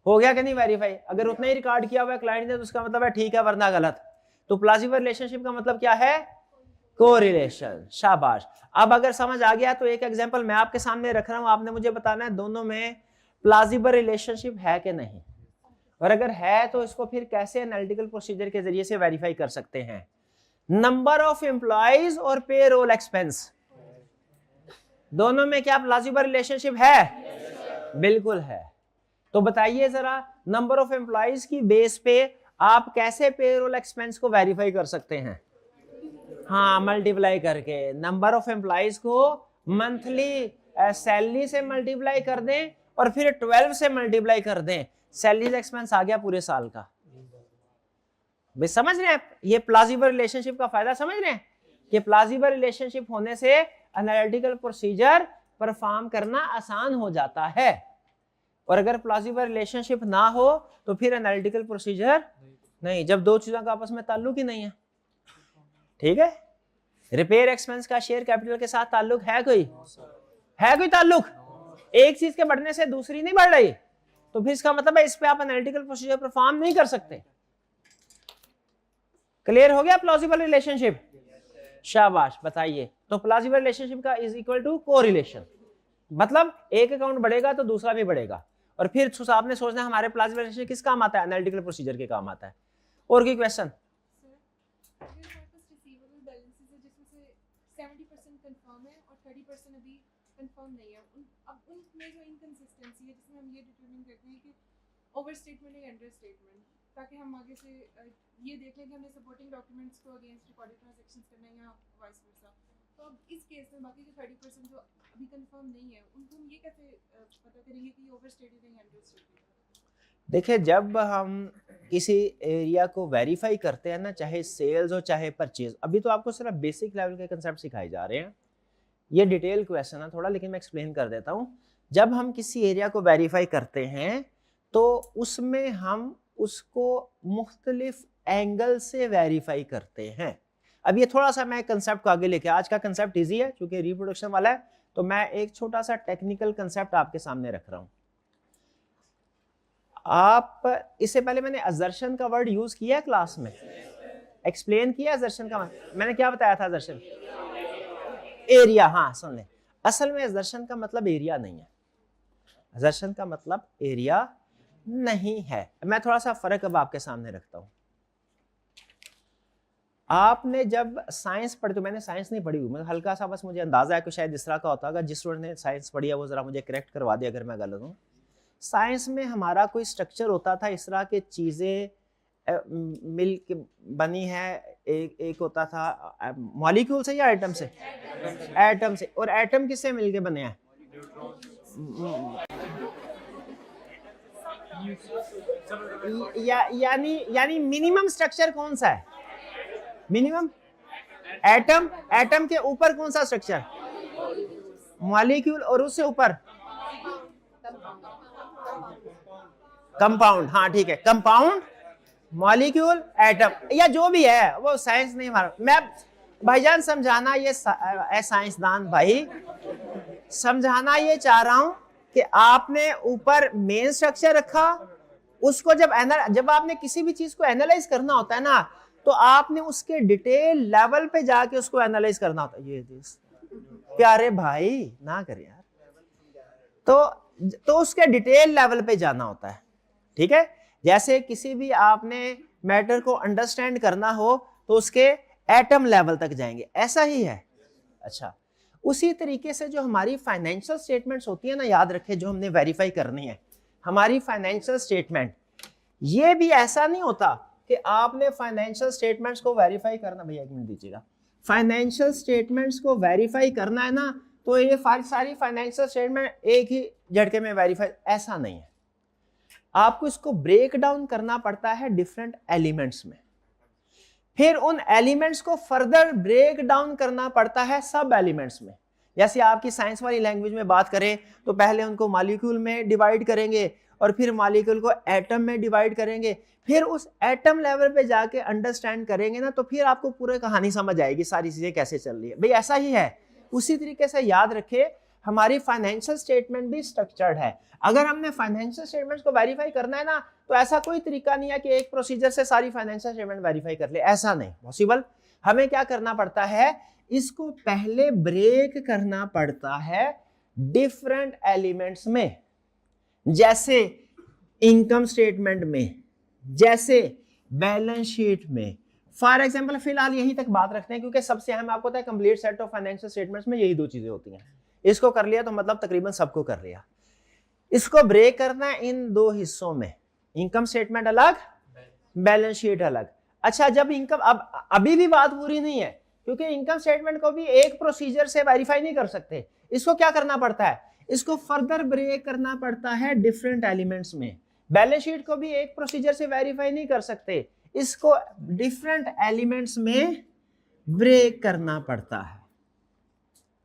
हो गया कि नहीं वेरीफाई? अगर उतना ही रिकॉर्ड किया हुआ है क्लाइंट ने तो उसका मतलब है ठीक है, वरना गलत। तो प्लॉजिबल रिलेशनशिप का मतलब क्या है? कोरिलेशन। शाबाश। अब अगर समझ आ गया तो एक एग्जांपल मैं आपके सामने रख रहा हूं, आपने मुझे बताना है दोनों में प्लॉजिबल रिलेशनशिप है कि नहीं, और अगर है तो इसको फिर कैसे एनालिटिकल प्रोसीजर के जरिए से वेरीफाई कर सकते हैं। नंबर ऑफ एम्प्लॉइज और पेरोल एक्सपेंस, दोनों में क्या प्लॉजिबल रिलेशनशिप है? बिल्कुल है। तो बताइए जरा, नंबर ऑफ एम्प्लॉइज की बेस पे आप कैसे पेरोल एक्सपेंस को वेरीफाई कर सकते हैं? हाँ, मल्टीप्लाई करके। नंबर ऑफ एम्प्लॉइज को मंथली सैलरी से मल्टीप्लाई कर दें और फिर 12 से मल्टीप्लाई कर दें, सैलरी एक्सपेंस आ गया पूरे साल का। भाई समझ रहे हैं? ये प्लॉजिबल रिलेशनशिप का फायदा समझ रहे हैं कि प्लॉजिबल रिलेशनशिप होने से एनालिटिकल प्रोसीजर परफॉर्म करना आसान हो जाता है, और अगर प्लॉजिबल रिलेशनशिप ना हो तो फिर एनालिटिकल प्रोसीजर नहीं, जब दो चीजों का आपस में ताल्लुक ही नहीं है। ठीक है, रिपेयर एक्सपेंस का शेयर कैपिटल के साथ ताल्लुक है कोई? है कोई ताल्लुक? एक चीज के बढ़ने से दूसरी नहीं बढ़ रही, तो फिर इसका मतलब है इस पे आप एनालिटिकल प्रोसीजर परफॉर्म नहीं कर सकते। क्लियर हो गया प्लॉजिबल रिलेशनशिप? शाबाश। बताइए, तो प्लॉजिबल रिलेशनशिप का इज इक्वल टू कोरिलेशन, मतलब एक अकाउंट बढ़ेगा तो दूसरा भी बढ़ेगा, और फिर आपने सोचना हमारे प्लॉजिबल रिलेशनशिप किस काम आता है? एनालिटिकल प्रोसीजर के काम आता है। और कोई क्वेश्चन? ओवरस्टेटमेंट या अंडरस्टेटमेंट, ताकि हम आगे से ये देख लें कि हमने सपोर्टिंग डॉक्यूमेंट्स को अगेंस्ट रिकॉर्डेड ट्रांजैक्शंस करना है या वाइस वर्सा। तो अब इस केस में बाकी के 30% जो अभी कंफर्म नहीं है उनको हम ये कैसे पता करेंगे कि ओवरस्टेटेड है या अंडरस्टेटेड? देखिए, जब हम किसी एरिया को वेरीफाई करते हैं ना, चाहे सेल्स हो चाहे परचेज, अभी तो आपको सिर्फ बेसिक लेवल के कंसेप्ट सिखाए जा रहे हैं, ये डिटेल क्वेश्चन है थोड़ा, लेकिन मैं एक्सप्लेन कर देता हूँ। जब हम किसी एरिया को वेरीफाई करते हैं तो उसमें हम उसको मुख्तलिफ एंगल से वेरीफाई करते हैं। अब ये थोड़ा सा मैं कंसेप्ट को आगे लेके, आज का कंसेप्ट इजी है क्योंकि रिप्रोडक्शन वाला है, तो मैं एक छोटा सा टेक्निकल कंसेप्ट आपके सामने रख रहा हूं। आप इससे पहले मैंने असर्शन का वर्ड यूज किया क्लास में, एक्सप्लेन किया असर्शन का। मैंने क्या बताया था? Assertion area. हाँ सुन ले, असल में असर्शन का मतलब एरिया नहीं है, असर्शन का मतलब एरिया नहीं है। मैं थोड़ा सा फर्क अब आपके सामने रखता हूं। आपने जब साइंस पढ़ी, तो मैंने साइंस नहीं पढ़ी हुई, मैं हल्का सा बस मुझे अंदाजा है कि शायद इस तरह का होता होगा। जिस स्टूडेंट ने साइंस पढ़ी है वो जरा मुझे करेक्ट करवा दे अगर मैं गलत हूं। साइंस में हमारा कोई स्ट्रक्चर होता था, इस तरह के चीजें मिल के बनी है। एक होता था मॉलिक्यूल से या एटम से? एटम से। और एटम किससे मिलके बने हैं? यानी मिनिमम स्ट्रक्चर कौन सा है? Minimum atom. एटम के ऊपर कौन सा स्ट्रक्चर? मॉलिक्यूल। और उससे ऊपर कंपाउंड। हाँ ठीक है, कंपाउंड, मॉलिक्यूल, एटम, या जो भी है वो साइंस नहीं हमारा। मैं भाईजान समझाना ये साइंसदान भाई समझाना ये चाह रहा हूं कि आपने ऊपर मेन स्ट्रक्चर रखा, उसको जब आपने किसी भी चीज को एनालाइज करना होता है ना, तो आपने उसके डिटेल लेवल पे जाके उसको एनालाइज करना होता है। ये प्यारे भाई ना कर यार, तो उसके डिटेल लेवल पे जाना होता है। ठीक है, जैसे किसी भी आपने मैटर को अंडरस्टैंड करना हो तो उसके एटम लेवल तक जाएंगे, ऐसा ही है। अच्छा, उसी तरीके से जो हमारी फाइनेंशियल स्टेटमेंट्स होती है ना, याद रखें जो हमने वेरीफाई करनी है, हमारी फाइनेंशियल स्टेटमेंट, ये भी ऐसा नहीं होता कि आपने फाइनेंशियल स्टेटमेंट्स को वेरीफाई करना। भैया एक मिनट दीजिएगा, फाइनेंशियल स्टेटमेंट्स को वेरीफाई करना है ना, तो ये सारी फाइनेंशियल स्टेटमेंट एक ही झटके में वेरीफाई, ऐसा नहीं है। आपको इसको ब्रेक डाउन करना पड़ता है डिफरेंट एलिमेंट्स में, फिर उन एलिमेंट्स को फर्दर ब्रेक डाउन करना पड़ता है सब एलिमेंट्स में। जैसे आपकी साइंस वाली लैंग्वेज में बात करें तो पहले उनको मॉलिक्यूल में डिवाइड करेंगे और फिर मॉलिक्यूल को एटम में डिवाइड करेंगे, फिर उस एटम लेवल पे जाके अंडरस्टैंड करेंगे ना, तो फिर आपको पूरी कहानी समझ आएगी सारी चीजें कैसे चल रही है। भाई ऐसा ही है। उसी तरीके से याद रखें, हमारी फाइनेंशियल स्टेटमेंट भी स्ट्रक्चर्ड है। अगर हमने फाइनेंशियल स्टेटमेंट्स को वेरीफाई करना है ना, तो ऐसा कोई तरीका नहीं है कि एक प्रोसीजर से सारी फाइनेंशियल स्टेटमेंट वेरीफाई कर ले, ऐसा नहीं पॉसिबल। हमें क्या करना पड़ता है, इसको पहले ब्रेक करना पड़ता है डिफरेंट एलिमेंट्स में, जैसे इनकम स्टेटमेंट में, जैसे बैलेंस शीट में। फॉर एग्जांपल फिलहाल यहीं तक बात रखते हैं, क्योंकि सबसे अहम आपको पता है complete set of financial statements में यही दो चीजें होती हैं। इसको कर लिया तो मतलब तकरीबन सबको कर लिया। इसको ब्रेक करना है इन दो हिस्सों में, इनकम स्टेटमेंट अलग, बैलेंस शीट अलग। अच्छा, जब इनकम, अब अभी भी बात पूरी नहीं है, क्योंकि इनकम स्टेटमेंट को भी एक प्रोसीजर से वेरीफाई नहीं कर सकते। इसको क्या करना पड़ता है, इसको फर्दर ब्रेक करना पड़ता है डिफरेंट एलिमेंट्स में। बैलेंस शीट को भी एक प्रोसीजर से वेरीफाई नहीं कर सकते, इसको डिफरेंट एलिमेंट्स में ब्रेक करना पड़ता है।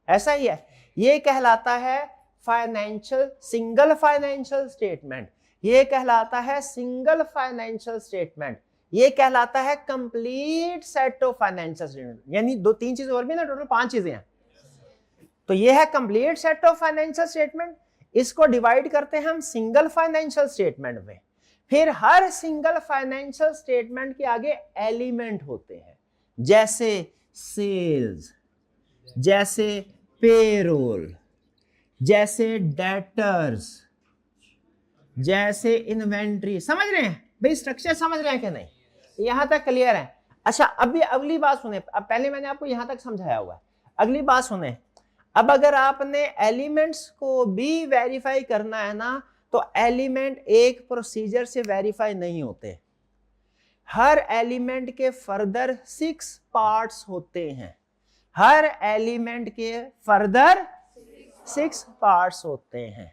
ऐसा ही है, ये कहलाता है फाइनेंशियल, सिंगल फाइनेंशियल स्टेटमेंट, ये कहलाता है सिंगल फाइनेंशियल स्टेटमेंट, ये कहलाता है complete set of financial statement. यानी दो तीन चीजें और भी ना, टोटल 5 चीजें हैं। तो ये है complete set of financial statement. इसको डिवाइड करते हैं हम सिंगल फाइनेंशियल स्टेटमेंट में। फिर हर सिंगल फाइनेंशियल स्टेटमेंट के आगे एलिमेंट होते हैं, जैसे सेल्स, जैसे पेरोल, जैसे डेटर्स, जैसे इन्वेंट्री। समझ रहे हैं भाई, स्ट्रक्चर समझ रहे हैं कि नहीं? यहां तक क्लियर है? अच्छा, अभी अगली बात सुने। अब पहले मैंने आपको यहां तक समझाया हुआ है, अगली बात सुने। अब अगर आपने एलिमेंट्स को भी वेरीफाई करना है ना, तो एलिमेंट एक प्रोसीजर से वेरीफाई नहीं होते। हर एलिमेंट के फर्दर 6 पार्ट्स होते हैं, हर एलिमेंट के फर्दर 6 पार्ट्स होते हैं।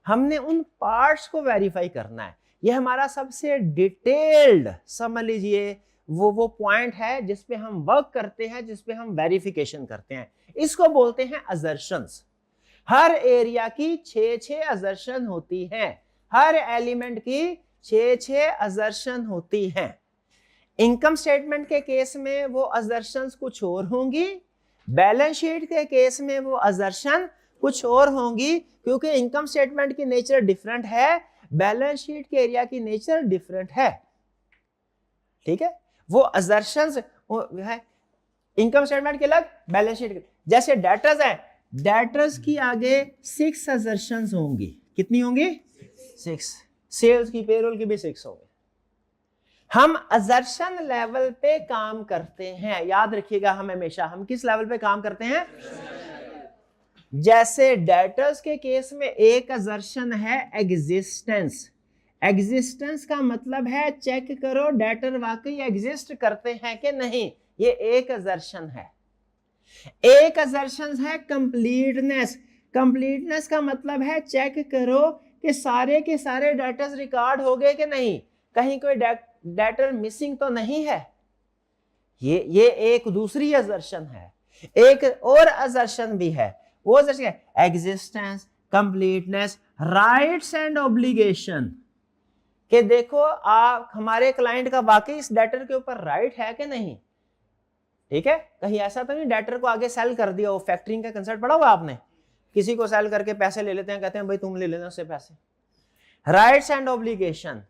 हमने उन पार्ट्स को वेरीफाई करना है। ये हमारा सबसे डिटेल्ड, समझ लीजिए, वो पॉइंट है जिस पे हम वर्क करते हैं, जिस पे हम वेरिफिकेशन करते हैं। इसको बोलते हैं असर्शंस। हर एरिया की 6 असर्शन होती हैं, हर एलिमेंट की 6 असर्शन होती हैं। इनकम स्टेटमेंट के केस में वो असर्शंस कुछ और होंगी, बैलेंस शीट के केस में वो असर्शन कुछ और होंगी, क्योंकि इनकम स्टेटमेंट की नेचर डिफरेंट है, बैलेंस शीट के एरिया की नेचर डिफरेंट है। ठीक है, वो असर्शंस है इनकम स्टेटमेंट के अलग, बैलेंस शीट के। जैसे डेटर्स है, डेटर्स की आगे 6 असर्शंस होंगी। कितनी होंगी? 6। सेल्स की, पेरोल की भी 6 होंगे। हम असर्शन लेवल पे काम करते हैं, याद रखिएगा। हम हमेशा, हम किस लेवल पे काम करते हैं? जैसे डेटर्स के केस में एक असर्शन है एग्जिस्टेंस। एग्जिस्टेंस का मतलब है चेक करो डेटर वाकई एग्जिस्ट करते हैं कि नहीं, ये एक असर्शन है। एक असर्शन है कंप्लीटनेस। कंप्लीटनेस का मतलब है चेक करो कि सारे के सारे डेटर्स रिकॉर्ड हो गए कि नहीं, कहीं कोई डेटर मिसिंग तो नहीं है। ये एक दूसरी असर्शन है। एक और असर्शन भी है, वो असर्शन है existence, completeness, rights and obligation. कि देखो आप, हमारे क्लाइंट का वाकई इस डेटर के ऊपर राइट है कि नहीं। ठीक है, कहीं ऐसा तो नहीं डेटर को आगे सेल कर दिया हो। फैक्टरिंग का कंसेप्ट पढ़ा हुआ आपने? किसी को सेल करके पैसे ले लेते हैं, कहते हैं भाई तुम ले लेना उससे पैसे। Rights and obligation.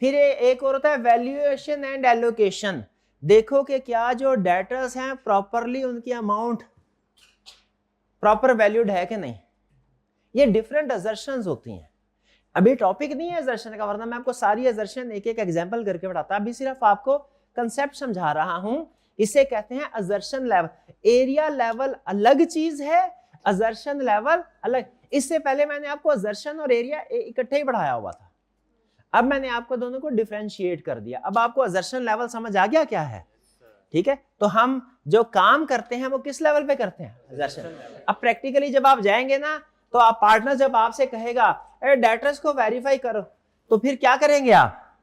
फिर एक और होता है वैल्यूएशन एंड एलोकेशन। देखो कि क्या जो डेटर्स हैं प्रॉपरली उनकी अमाउंट प्रॉपर वैल्यूड है कि नहीं। ये डिफरेंट असर्शंस होती हैं। अभी टॉपिक नहीं है असर्शन का, वरना मैं आपको सारी असर्शन एक एक एग्जांपल करके बताता। अभी सिर्फ आपको कंसेप्ट समझा रहा हूं। इसे कहते हैं असर्शन लेवल। एरिया लेवल अलग चीज है, असर्शन लेवल अलग। इससे पहले मैंने आपको असर्शन और एरिया इकट्ठे ही पढ़ाया हुआ था। अब मैंने आपको दोनों को डिफरेंशिएट कर दिया। अब आपको असर्शन लेवल समझ आ गया क्या है? ठीक है, तो हम जो काम करते हैं वो किस लेवल पे करते हैं? असर्शन। अब प्रैक्टिकली जब आप जाएंगे ना, तो आप पार्टनर जब आपसे कहेगा डेटर्स को वेरीफाई करो, तो फिर क्या करेंगे आप?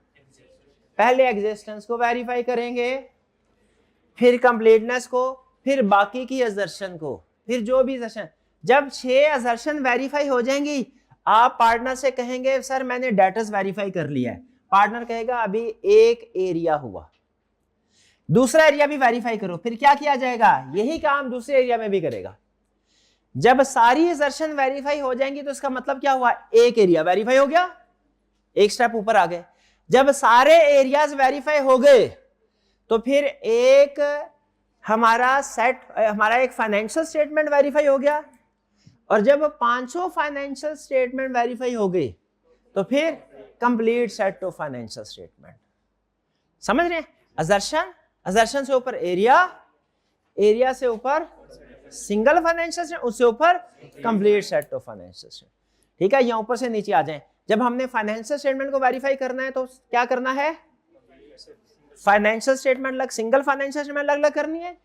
पहले एग्जिस्टेंस को वेरीफाई करेंगे, फिर कंप्लीटनेस को, फिर बाकी की असर्शन को, फिर जो भी असर्शन। जब 6 असर्शन वेरीफाई हो जाएंगी, आप पार्टनर से कहेंगे सर मैंने डेटर्स वेरीफाई कर लिया है। पार्टनर कहेगा अभी एक एरिया हुआ, दूसरा एरिया भी वेरीफाई करो। फिर क्या किया जाएगा? यही काम दूसरे एरिया में भी करेगा। जब सारी असर्शन वेरीफाई हो जाएंगी तो इसका मतलब क्या हुआ, एक एरिया वेरीफाई हो गया, एक स्टेप ऊपर आ गए। जब सारे एरियाज वेरीफाई हो गए तो फिर एक हमारा एक फाइनेंशियल स्टेटमेंट वेरीफाई हो गया, और जब पांचों फाइनेंशियल स्टेटमेंट वेरीफाई हो गए तो फिर complete set of financial statement. समझ रहे हैं, असर्शन से ऊपर एरिया, एरिया से ऊपर सिंगल फाइनेंशियल स्टेटमेंट, उससे ऊपर complete set of financial statement. ठीक है, यहां ऊपर से नीचे आ जाएं। जब हमने फाइनेंशियल स्टेटमेंट को वेरीफाई करना है तो क्या करना है, फाइनेंशियल स्टेटमेंट अलग, सिंगल फाइनेंशियल स्टेटमेंट अलग अलग करनी है।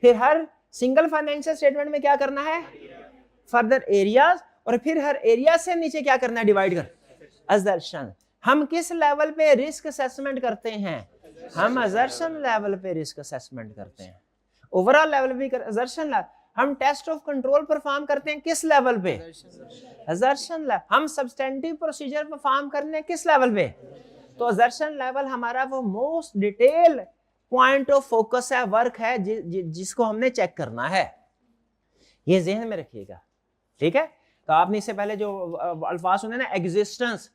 फिर हर सिंगल फाइनेंशियल स्टेटमेंट में क्या करना है, फर्दर एरियाज, और फिर हर एरिया से नीचे क्या करना है, डिवाइड कर असर्शन। हम किस लेवल पे रिस्क असेसमेंट करते हैं, हम असर्शन लेवल पे रिस्क असेसमेंट करते हैं, ओवरऑल लेवल भी असर्शन लेवल। हम टेस्ट ऑफ कंट्रोल परफॉर्म करते हैं किस लेवल पे, असर्शन लेवल। हम सब्सटेंटिव प्रोसीजर परफॉर्म करते हैं किस लेवल पे, तो असर्शन लेवल हमारा वो most detail point of focus है, वर्क है जिसको हमने चेक करना है। ये ज़हन में रखिएगा, ठीक है। तो आपने इससे पहले जो अल्फाज सुने ना, एग्जिस्टेंस,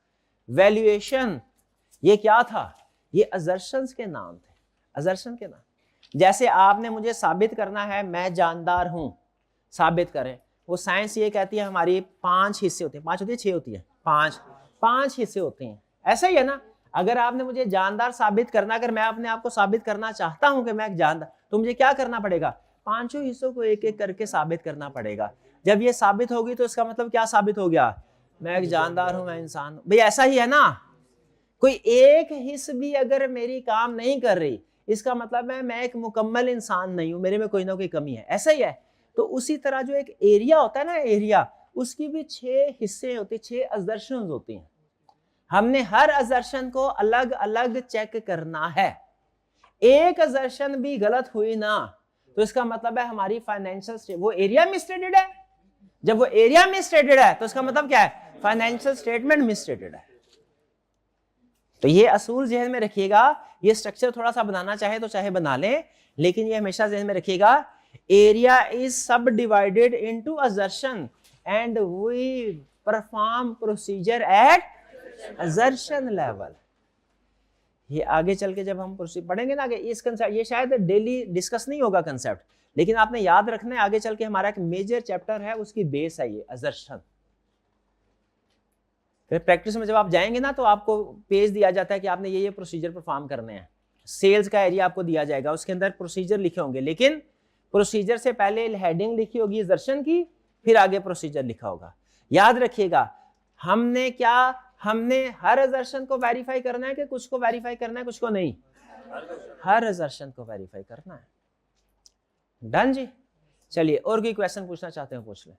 वैल्यूएशन, ये क्या था, ये असर्शंस के नाम थे, असर्शन के नाम। जैसे आपने मुझे साबित करना है मैं जानदार हूं, साबित करें। वो साइंस ये कहती है हमारी 5 हिस्से होते हैं, 5 होती है 6 होती है, 5 हिस्से होते हैं। ऐसा ही है ना, अगर आपने मुझे जानदार साबित करना, अगर मैं अपने आप को साबित करना चाहता हूं कि मैं जानदार, तो मुझे क्या करना पड़ेगा, 5 हिस्सों को एक एक करके साबित करना पड़ेगा। जब ये साबित होगी तो इसका मतलब क्या साबित हो गया, मैं एक जानदार हूं, मैं इंसान हूं। भाई ऐसा ही है ना, कोई एक हिस्स भी अगर मेरी काम नहीं कर रही, इसका मतलब है मैं एक मुकम्मल इंसान नहीं हूं, मेरे में कोई ना कोई कमी है। ऐसा ही है। तो उसी तरह जो एक एरिया होता है ना, एरिया, उसकी भी 6 हिस्से होते, 6 असर्शंस होती हैं। हमने हर असर्शन को अलग अलग चेक करना है। एक असर्शन भी गलत हुई ना तो इसका मतलब है हमारी फाइनेंशियल, वो एरिया मिसस्टेटेड है। जब वो एरिया मिसस्टेटेड है तो इसका मतलब क्या है, फाइनेंशियल स्टेटमेंट मिसस्टेटेड है। तो ये असूल ज़हन में रखिएगा। ये स्ट्रक्चर थोड़ा सा बनाना चाहे तो चाहे बना लें, लेकिन ये हमेशा ज़हन में रखिएगा, area is subdivided into assertion and we perform procedure at assertion level. ये आगे चल के जब हम पढ़ेंगे ना आगे, इस कंसेप्ट, ये शायद डेली डिस्कस नहीं होगा कंसेप्ट, लेकिन आपने याद रखना है आगे चल के हमारा एक मेजर चैप्टर है, उसकी बेस है ये असर्शन। फिर प्रैक्टिस में जब आप जाएंगे ना तो आपको पेज दिया जाता है कि आपने ये प्रोसीजर परफॉर्म करने हैं। सेल्स का एरिया आपको दिया जाएगा, उसके अंदर प्रोसीजर लिखे होंगे, लेकिन प्रोसीजर से पहले हेडिंग लिखी होगी असर्शन की, फिर आगे प्रोसीजर लिखा होगा। याद रखिएगा, हमने हर असर्शन को वेरीफाई करना है कि कुछ को वेरीफाई करना है, कुछ को नहीं, हर असर्शन को वेरीफाई करना है। डन जी। चलिए, और कोई क्वेश्चन पूछना चाहते हो पूछ लें।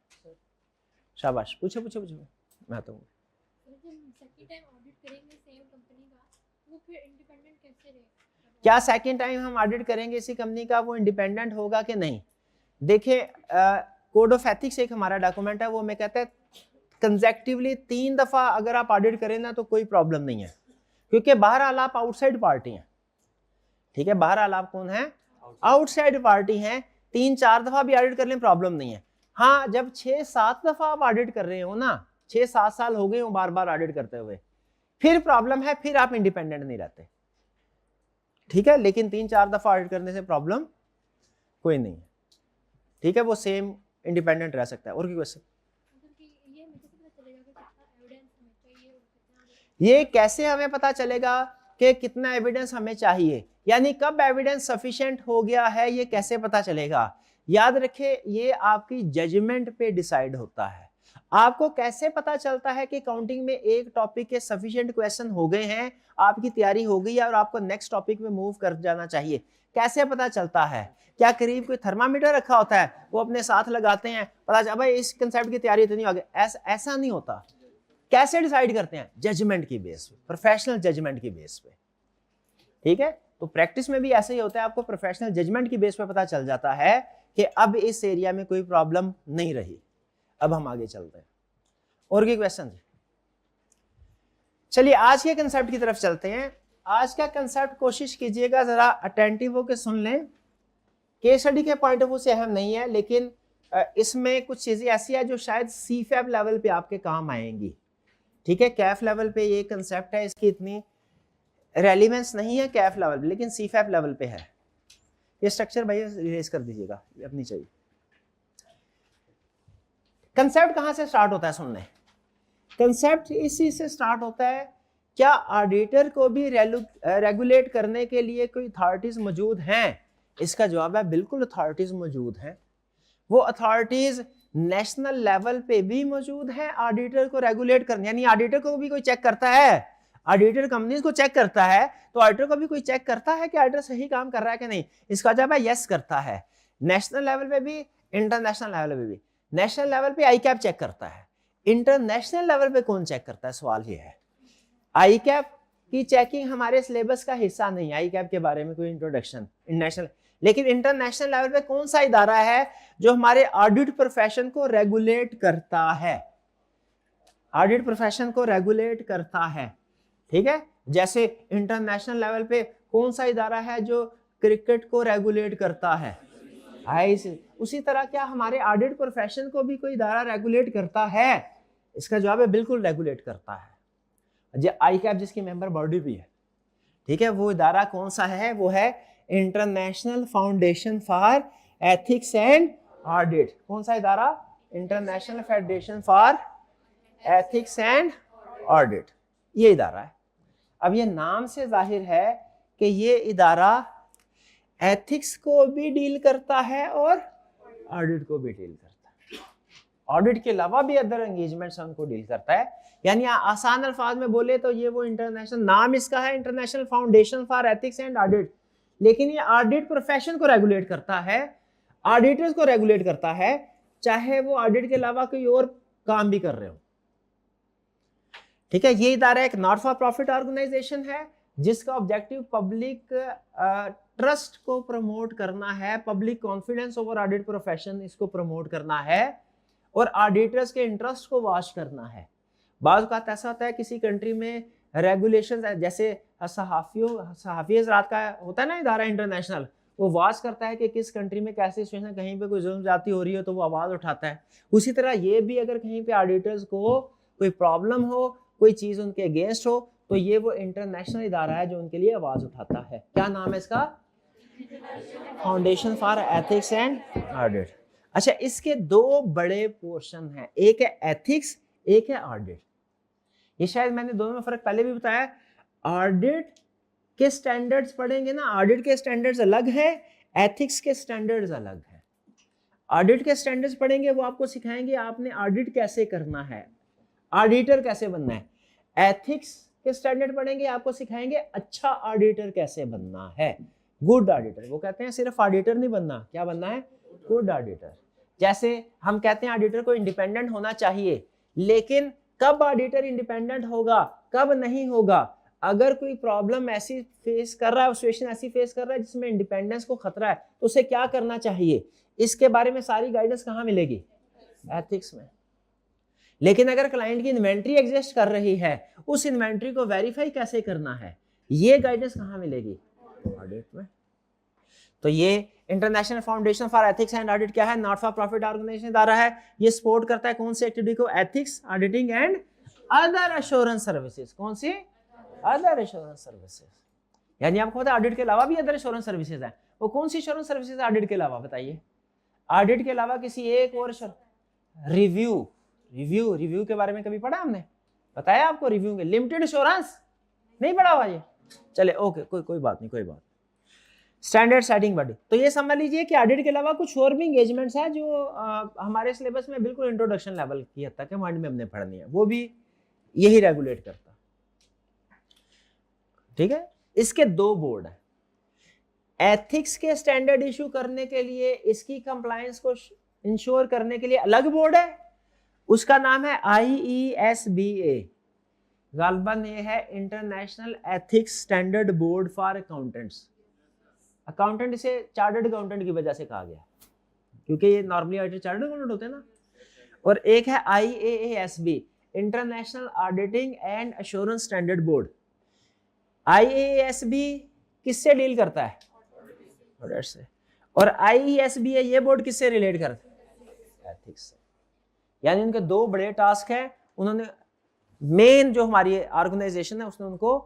शाबाश, पूछो। मैं तो क्या सेकंड टाइम हम ऑडिट करेंगे इसी कंपनी का, वो इंडिपेंडेंट होगा कि नहीं। देखिए, कोड ऑफ एथिक्स एक हमारा डॉक्यूमेंट है, वो मैं कहता है कंसेक्टिवली 3 दफा अगर आप ऑडिट करें ना तो कोई प्रॉब्लम नहीं है, क्योंकि बहरहाल आप आउटसाइड पार्टी हैं। ठीक है, बहरहाल आप कौन है, आउटसाइड पार्टी हैं। 3-4 दफा भी ऑडिट कर लें प्रॉब्लम नहीं है। हाँ, जब 6-7 दफा आप ऑडिट कर रहे हो ना, 6-7 साल हो गए हो बार बार ऑडिट करते हुए, फिर प्रॉब्लम है, फिर आप इंडिपेंडेंट नहीं रहते। ठीक है, लेकिन 3-4 दफा ऑडिट करने से प्रॉब्लम कोई नहीं है। ठीक है, वो सेम इंडिपेंडेंट रह सकता है। और क्या क्वेश्चन, ये कैसे हमें पता चलेगा कि कितना एविडेंस हमें चाहिए, यानी कब एविडेंस सफिशिएंट हो गया है, ये कैसे पता चलेगा। याद रखें, ये आपकी जजमेंट पे डिसाइड होता है। आपको कैसे पता चलता है कि काउंटिंग में एक टॉपिक के सफिशिएंट क्वेश्चन हो गए हैं, आपकी तैयारी हो गई है और आपको नेक्स्ट टॉपिक में मूव कर जाना चाहिए। कैसे पता चलता है, क्या करीब कोई थर्मामीटर रखा होता है, वो अपने साथ लगाते हैं, पता चला भाई इस कंसेप्ट की तैयारी इतनी हो गई, ऐसा नहीं होता। कैसे डिसाइड करते हैं, जजमेंट की बेस पे, प्रोफेशनल जजमेंट की बेस पे। ठीक है, तो प्रैक्टिस में भी ऐसे ही होता है, आपको प्रोफेशनल जजमेंट की बेस पे पता चल जाता है कि अब इस एरिया में कोई प्रॉब्लम नहीं रही। अब हम आगे चलते हैं, और क्या क्वेश्चन। चलिए आज के कंसेप्ट की तरफ चलते हैं। आज का कंसेप्ट कोशिश कीजिएगा जरा अटेंटिव होकर सुन लें। केस स्टडी के पॉइंट ऑफ व्यू से अहम नहीं है, लेकिन इसमें कुछ चीज़ें ऐसी है जो शायद CFAB लेवल पे आपके काम आएंगी, ठीक है। कैफ लेवल पे ये कंसेप्ट है, इसकी इतनी रेलिवेंस नहीं है कैफ लेवल पे, लेकिन CFAB लेवल पे है। ये स्ट्रक्चर भाई रिलीज कर दीजिएगा, ये अपनी चाहिए। कंसेप्ट कहाँ से स्टार्ट होता है सुनने? कंसेप्ट इसी से स्टार्ट होता है, क्या ऑडिटर को भी रेगुलेट करने के लिए कोई अथॉरिटीज मौजूद हैं? इसका जवाब है बिल्कुल अथॉरिटीज मौजूद हैं। वो अथॉरिटीज नेशनल लेवल पे भी मौजूद हैं ऑडिटर को रेगुलेट करने, यानी ऑडिटर को भी कोई चेक करता है, ऑडिटर कंपनीज को चेक करता है, तो ऑडिटर को भी कोई चेक करता है कि ऑडिटर सही काम कर रहा है कि नहीं? इसका जवाब है यस करता है। नेशनल लेवल पे भी, इंटरनेशनल लेवल पे भी। नेशनल लेवल पे ICAP चेक करता है, इंटरनेशनल लेवल पे कौन चेक करता है? सवाल ये है। ICAP की चेकिंग हमारे सिलेबस का हिस्सा नहीं है, ICAP के बारे में कोई इंट्रोडक्शन नेशनल, लेकिन इंटरनेशनल लेवल पे कौन सा इदारा है जो हमारे ऑडिट प्रोफेशन को रेगुलेट करता है? ऑडिट प्रोफेशन को रेगुलेट करता है, ठीक है। जैसे इंटरनेशनल लेवल पे कौन सा इदारा है जो क्रिकेट को रेगुलेट करता है? ICC। उसी तरह क्या हमारे ऑडिट प्रोफेशन को भी कोई इदारा रेगुलेट करता है? इसका जवाब है बिल्कुल रेगुलेट करता है। ICAP जिसकी मेंबर बॉडी भी है, ठीक है, वो इदारा कौन सा है? वो है international foundation for ethics and audit. कौन सा इदारा? International federation for ethics and audit, ये इदारा है। अब ये नाम से जाहिर है कि ये इदारा एथिक्स को भी डील करता है और ऑडिट को भी डील करता है। ऑडिट के अलावा भी अदर एंगेजमेंट्स उनको डील करता है। यानी आसान अल्फाज में बोले तो ये वो इंटरनेशनल, नाम इसका है international foundation for ethics and audit, लेकिन ये ऑडिट प्रोफेशन को रेगुलेट करता है, ऑडिटर्स को रेगुलेट करता है, चाहे वो ऑडिट के अलावा कोई और काम भी कर रहे हो, ठीक है। ये इदारा एक नॉट फॉर प्रॉफिट ऑर्गेनाइजेशन है जिसका ऑब्जेक्टिव पब्लिक ट्रस्ट को प्रमोट करना है, public confidence over audit profession इसको प्रमोट करना है, और ऑडिटर्स के इंटरेस्ट को वॉच करना है। बाज़ औक़ात ऐसा होता है किसी कंट्री में रेगुलेशन, जैसे सहाफ़ी हज़रात का होता है ना इदारा इंटरनेशनल, वो वॉच करता है कि किस कंट्री में कैसी सिचुएशन, कहीं पे कोई जुल्म ज़्यादती हो रही हो तो वो आवाज़ उठाता है। उसी तरह ये भी अगर कहीं पे ऑडिटर्स को कोई प्रॉब्लम हो, कोई चीज़ उनके अगेंस्ट हो, तो ये वो इंटरनेशनल इदारा है जो उनके लिए आवाज़ उठाता है। क्या नाम है इसका? Foundation for ethics and audit. अच्छा, इसके दो बड़े पोर्शन हैं, एक है एथिक्स, एक है ऑडिट। ये शायद मैंने दोनों में फर्क पहले भी बताया। ऑडिट के स्टैंडर्ड्स पढ़ेंगे ना, ऑडिट के स्टैंडर्ड्स अलग है, एथिक्स के स्टैंडर्ड्स अलग है। ऑडिट के स्टैंडर्ड्स पढ़ेंगे, वो आपको सिखाएंगे आपने ऑडिट कैसे करना है, ऑडिटर कैसे बनना है। एथिक्स के स्टैंडर्ड पढ़ेंगे, आपको सिखाएंगे अच्छा ऑडिटर कैसे बनना है, गुड ऑडिटर। वो कहते हैं सिर्फ ऑडिटर नहीं बनना, क्या बनना है? Good auditor. जैसे हम कहते हैं ऑडिटर को इंडिपेंडेंट होना चाहिए, लेकिन कब ऑडिटर इंडिपेंडेंट होगा, कब नहीं होगा? अगर कोई प्रॉब्लम ऐसी फेस कर रहा है, सिचुएशन ऐसी फेस कर रहा है जिसमें इंडिपेंडेंस को खतरा है, तो उसे क्या करना चाहिए, इसके बारे में सारी गाइडेंस कहाँ मिलेगी? एथिक्स में। लेकिन अगर क्लाइंट की इन्वेंट्री एग्जिस्ट कर रही है, उस इन्वेंट्री को वेरीफाई कैसे करना है, ये गाइडेंस कहाँ मिलेगी? ऑडिट में। तो ये international foundation for ethics and audit क्या है? नॉट फॉर प्रॉफिट ऑर्गेनाइजेशन इदारा है। ये सपोर्ट करता है कौन सी एक्टिविटी को? Ethics, auditing and other assurance services. कौन सी? Other assurance services. यानी आपको पता है ऑडिट के अलावा भी अदर एश्योरेंस सर्विसेज हैं। वो कौन सी एश्योरेंस सर्विसेज ऑडिट के अलावा? बताइए। ऑडिट के अलावा किसी एक और रिव्यू के बारे में कभी पढ़ा हमने? बताया आपको रिव्यू के? लिमिटेड एश्योरेंस नहीं पढ़ा हुआ ये? चले ओके, कोई बात नहीं। Standard setting body. तो ये समझ लीजिए कि ऑडिट के अलावा कुछ और भी एंगेजमेंट्स हैं जो हमारे सिलेबस में बिल्कुल इंट्रोडक्शन लेवल की हद तक है, माइंड में हमने पढ़नी है, वो भी यही रेगुलेट करता। ठीक है। इसके दो बोर्ड हैं। एथिक्स के स्टैंडर्ड इशू करने के लिए, इसकी कंप्लायंस को इंश्योर करने के लिए अलग बोर्ड है, उसका नाम है IESBA। गालबन ये है international ethics standard board for accountants. Accountant इसे चार्टर्ड अकाउंटेंट की वजह से कहा गया, क्योंकि ये नॉर्मली ऑडिटर चार्टर्ड अकाउंटेंट होते हैं ना। और एक है IAASB, international auditing and assurance standard board. IAASB किससे डील करता है? ऑडिट से। और IESBA ये बोर्ड किससे रिलेट करता है? एथिक्स से। यानी उनके दो बड़े टास्क हैं, उन्होंने मेन जो हमारी ऑर्गेनाइजेशन है उसने उनको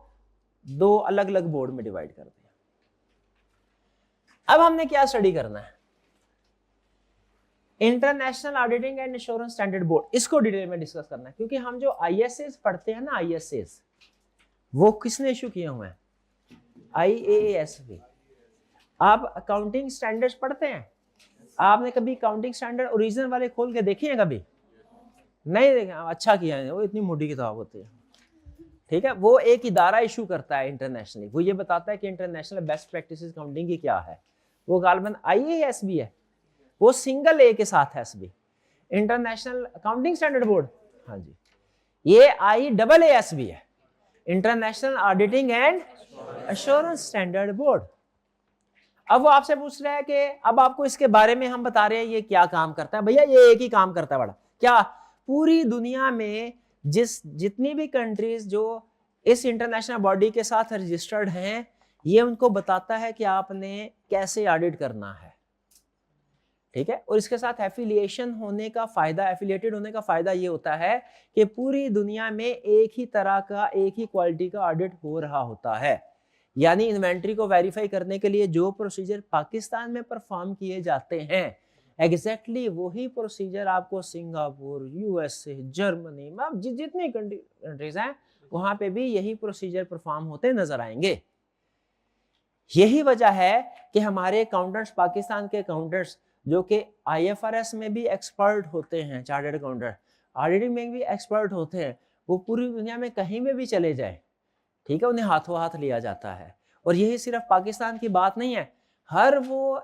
दो अलग अलग बोर्ड में डिवाइड कर दिया। अब हमने क्या स्टडी करना है, international auditing and insurance standard board, इसको डिटेल में डिस्कस करना है। क्योंकि हम जो ISAs पढ़ते हैं ना, ISAs वो किसने इशू किए हुए हैं, IAASB। आप अकाउंटिंग स्टैंडर्ड्स पढ़ते हैं, आपने कभी अकाउंटिंग स्टैंडर्ड ओरिजिनल वाले खोल के देखे हैं कभी? नहीं देखे? अच्छा किया है, वो इतनी मोटी किताब होती है। ठीक है, वो एक इदारा इशू करता है इंटरनेशनली, वो ये बताता है कि इंटरनेशनल बेस्ट प्रैक्टिस अकाउंटिंग की क्या है। वो गालबन IASB है, वो सिंगल ए के साथ है SB, international accounting standard board. हाँ जी, ये IAASB है, international auditing and assurance standard board. अब वो आपसे पूछ रहा है कि अब आपको इसके बारे में हम बता रहे हैं ये क्या काम करता है। भैया ये एक ही काम करता है बड़ा, क्या? पूरी दुनिया में जितनी भी कंट्रीज जो इस इंटरनेशनल बॉडी के साथ रजिस्टर्ड हैं, ये उनको बताता है कि आपने कैसे ऑडिट करना है। ठीक है, और इसके साथ एफिलिएशन होने का फायदा, एफिलिएटेड होने का फायदा ये होता है कि पूरी दुनिया में एक ही तरह का, एक ही क्वालिटी का ऑडिट हो रहा होता है। यानी इन्वेंट्री को वेरीफाई करने के लिए जो प्रोसीजर पाकिस्तान में परफॉर्म किए जाते हैं, एग्जैक्टली वही प्रोसीजर आपको सिंगापुर, USA, जर्मनी में जितनी कंट्रीज हैं वहां पे भी यही प्रोसीजर परफॉर्म होते नजर आएंगे। यही वजह है कि हमारे अकाउंटेंट्स, पाकिस्तान के अकाउंटेंट्स जो कि IFRS में भी एक्सपर्ट होते हैं, चार्टर्ड अकाउंटेंट, ऑडिटिंग में भी एक्सपर्ट होते हैं, वो पूरी दुनिया में कहीं में भी चले जाए, ठीक है, उन्हें हाथों हाथ लिया जाता है। और यही सिर्फ पाकिस्तान की बात नहीं है, हर वो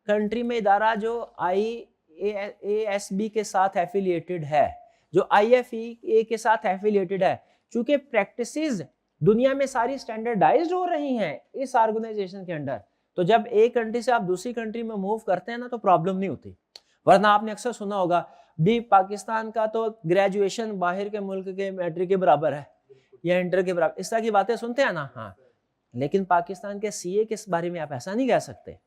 कंट्री में इदारा जो IASB के साथ एफिलिएटेड है, जो IFEA के साथ एफिलिएटेड है, चूंकि प्रैक्टिसेस दुनिया में सारी स्टैंडर्डाइज्ड हो रही हैं इस ऑर्गेनाइजेशन के अंडर, तो जब एक कंट्री से आप दूसरी कंट्री में मूव करते हैं ना तो प्रॉब्लम नहीं होती। वरना आपने अक्सर सुना होगा डी पाकिस्तान का तो ग्रेजुएशन बाहर के मुल्क के मैट्रिक के बराबर है या इंटर के बराबर, इस तरह की बातें सुनते हैं ना। हाँ, लेकिन पाकिस्तान के CA के बारे में आप ऐसा नहीं कह सकते।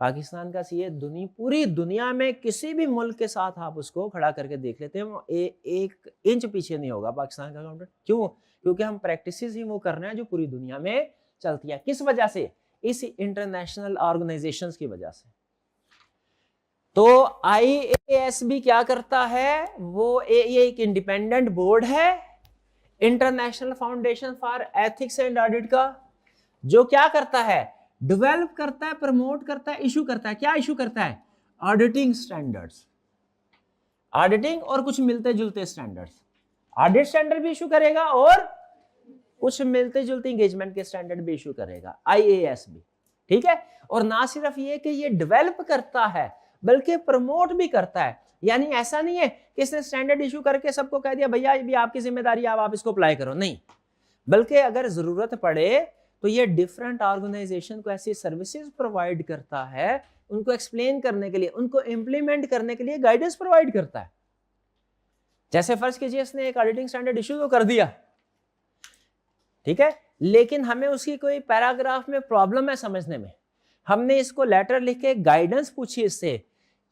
पाकिस्तान का CA पूरी दुनिया में किसी भी मुल्क के साथ आप उसको खड़ा करके देख लेते हैं, एक इंच पीछे नहीं होगा पाकिस्तान का अकाउंटेंट। क्यों? क्योंकि हम प्रैक्टिसेस ही वो कर रहे हैं जो पूरी दुनिया में चलती है। किस वजह से? इस इंटरनेशनल ऑर्गेनाइजेशंस की वजह से। तो IASB क्या करता है? वो ये एक इंडिपेंडेंट बोर्ड है, international foundation for ethics and audit का, जो क्या करता है? डेवलप करता है, प्रमोट करता है, इशू करता है। क्या इशू करता है? ऑडिटिंग स्टैंडर्ड्स, ऑडिटिंग और कुछ मिलते जुलते स्टैंडर्ड्स। ऑडिट स्टैंडर्ड भी इशू करेगा और कुछ मिलते जुलते एंगेजमेंट के स्टैंडर्ड भी इशू करेगा IASB। ठीक है, और ना सिर्फ ये कि ये डेवलप करता है बल्कि प्रमोट भी करता है। यानी ऐसा नहीं है कि इसने स्टैंडर्ड इशू करके सबको कह दिया भैया ये भी आपकी जिम्मेदारी है, आप इसको अप्लाई करो, नहीं। बल्कि अगर जरूरत पड़े तो ये डिफरेंट ऑर्गेनाइजेशन को ऐसी सर्विसेज प्रोवाइड करता है, उनको एक्सप्लेन करने के लिए, उनको इंप्लीमेंट करने के लिए गाइडेंस प्रोवाइड करता है। जैसे फर्ज कीजिए इसने एक ऑडिटिंग स्टैंडर्ड इशू तो कर दिया, ठीक है, लेकिन हमें उसकी कोई पैराग्राफ में प्रॉब्लम है समझने में, हमने इसको लेटर लिख के गाइडेंस पूछी इससे,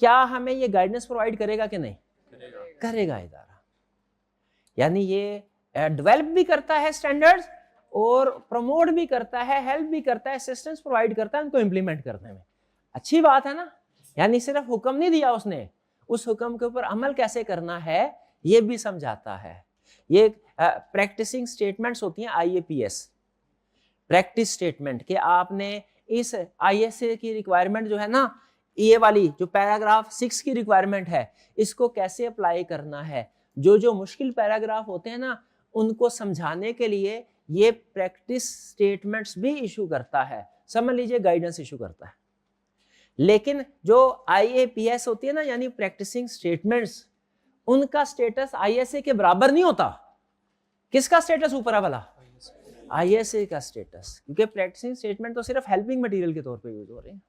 क्या हमें ये गाइडेंस प्रोवाइड करेगा कि नहीं? करेगा इदारा। यानी ये डेवलप भी करता है स्टैंडर्ड्स और प्रमोट भी करता है, हेल्प भी करता है, असिस्टेंस प्रोवाइड करता है उनको इंप्लीमेंट करने में। अच्छी बात है ना। यानी सिर्फ हुक्म नहीं दिया उसने, उस हुक्म के ऊपर अमल कैसे करना है ये भी समझाता है। ये प्रैक्टिसिंग स्टेटमेंट्स होती हैं IAPS, प्रैक्टिस स्टेटमेंट, कि आपने इस ISA की रिक्वायरमेंट जो है ना, ये वाली जो पैराग्राफ 6 की रिक्वायरमेंट है, इसको कैसे अप्लाई करना है। जो जो मुश्किल पैराग्राफ होते हैं ना उनको समझाने के लिए ये प्रैक्टिस स्टेटमेंट्स भी इशू करता है, समझ लीजिए गाइडेंस इशू करता है। लेकिन जो IAPS होती है ना, यानी प्रैक्टिसिंग स्टेटमेंट्स, उनका स्टेटस ISA के बराबर नहीं होता। किसका स्टेटस ऊपर है वाला? ISA का स्टेटस, क्योंकि प्रैक्टिसिंग स्टेटमेंट तो सिर्फ हेल्पिंग मटेरियल के तौर पे यूज हो रहे हैं।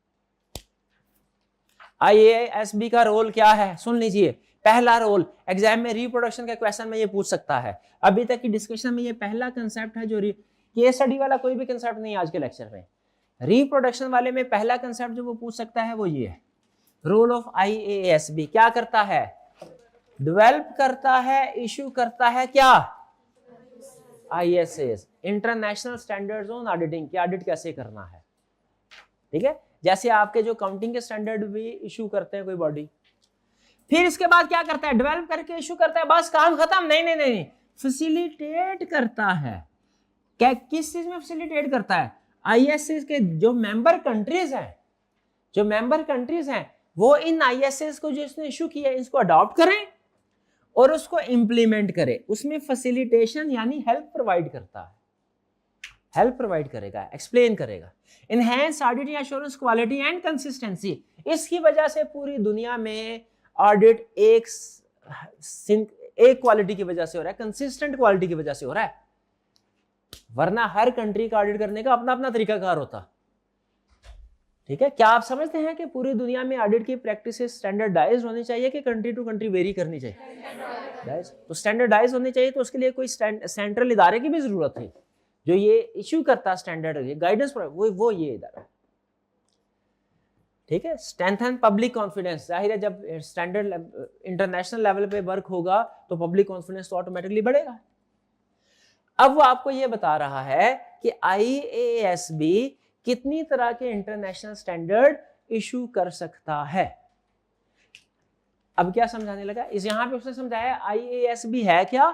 IASB का रोल क्या है सुन लीजिए। पहला रोल, एग्जाम में रिप्रोडक्शन के क्वेश्चन में ये पूछ सकता है। अभी तक की डिस्कशन में ये पहला कंसेप्ट है, जो केस स्टडी वाला कोई भी कंसेप्ट नहीं है आज के लेक्चर में। रिप्रोडक्शन वाले में पहला कंसेप्ट जो वो पूछ सकता है वो ये है रोल ऑफ IASB क्या करता है? डेवलप करता है, इशू करता है क्या? ISAs, international standards on auditing, कि ऑडिट कैसे करना है। ठीक है, जैसे आपके जो काउंटिंग के स्टैंडर्ड भी इशू करते हैं कोई बॉडी। फिर इसके बाद क्या करता है? डेवलप करके इशू करता है, बस काम खत्म? नहीं नहीं नहीं, फैसिलिटेट करता है। क्या, किस चीज में फैसिलिटेट करता है? ISAs के जो मेंबर कंट्रीज हैं, जो मेंबर कंट्रीज हैं, वो इन ISAs को जो इसने इशू किया है इसको अडॉप्ट करें और उसको इंप्लीमेंट करें। उसमें फैसिलिटेशन यानी हेल्प प्रोवाइड करता है, हेल्प प्रोवाइड करेगा, एक्सप्लेन करेगा। Enhance audit assurance quality and consistency, इसकी वजह से पूरी दुनिया में ऑडिट एक क्वालिटी की वजह से हो रहा है, कंसिस्टेंट क्वालिटी की वजह से हो रहा है, वरना हर कंट्री का ऑडिट करने का अपना अपना तरीकाकार होता। ठीक है, क्या आप समझते हैं कि पूरी दुनिया में ऑडिट की प्रैक्टिस स्टैंडर्डाइज होनी चाहिए कि कंट्री टू कंट्री वेरी करनी चाहिए? तो स्टैंडर्डाइज होनी चाहिए, तो उसके लिए कोई सेंट्रल इदारे की भी जरूरत थी जो ये इश्यू करता स्टैंडर्ड, गाइडेंस, वो ये इदारा। ठीक है, स्ट्रेंथन पब्लिक कॉन्फिडेंस, जाहिर है जब स्टैंडर्ड इंटरनेशनल लेवल पे वर्क होगा तो पब्लिक कॉन्फिडेंस तो ऑटोमेटिकली बढ़ेगा। अब वो आपको ये बता रहा है कि IASB कितनी तरह के इंटरनेशनल स्टैंडर्ड इशू कर सकता है। अब क्या समझाने लगा? इस यहां पे उसने समझाया IASB है क्या,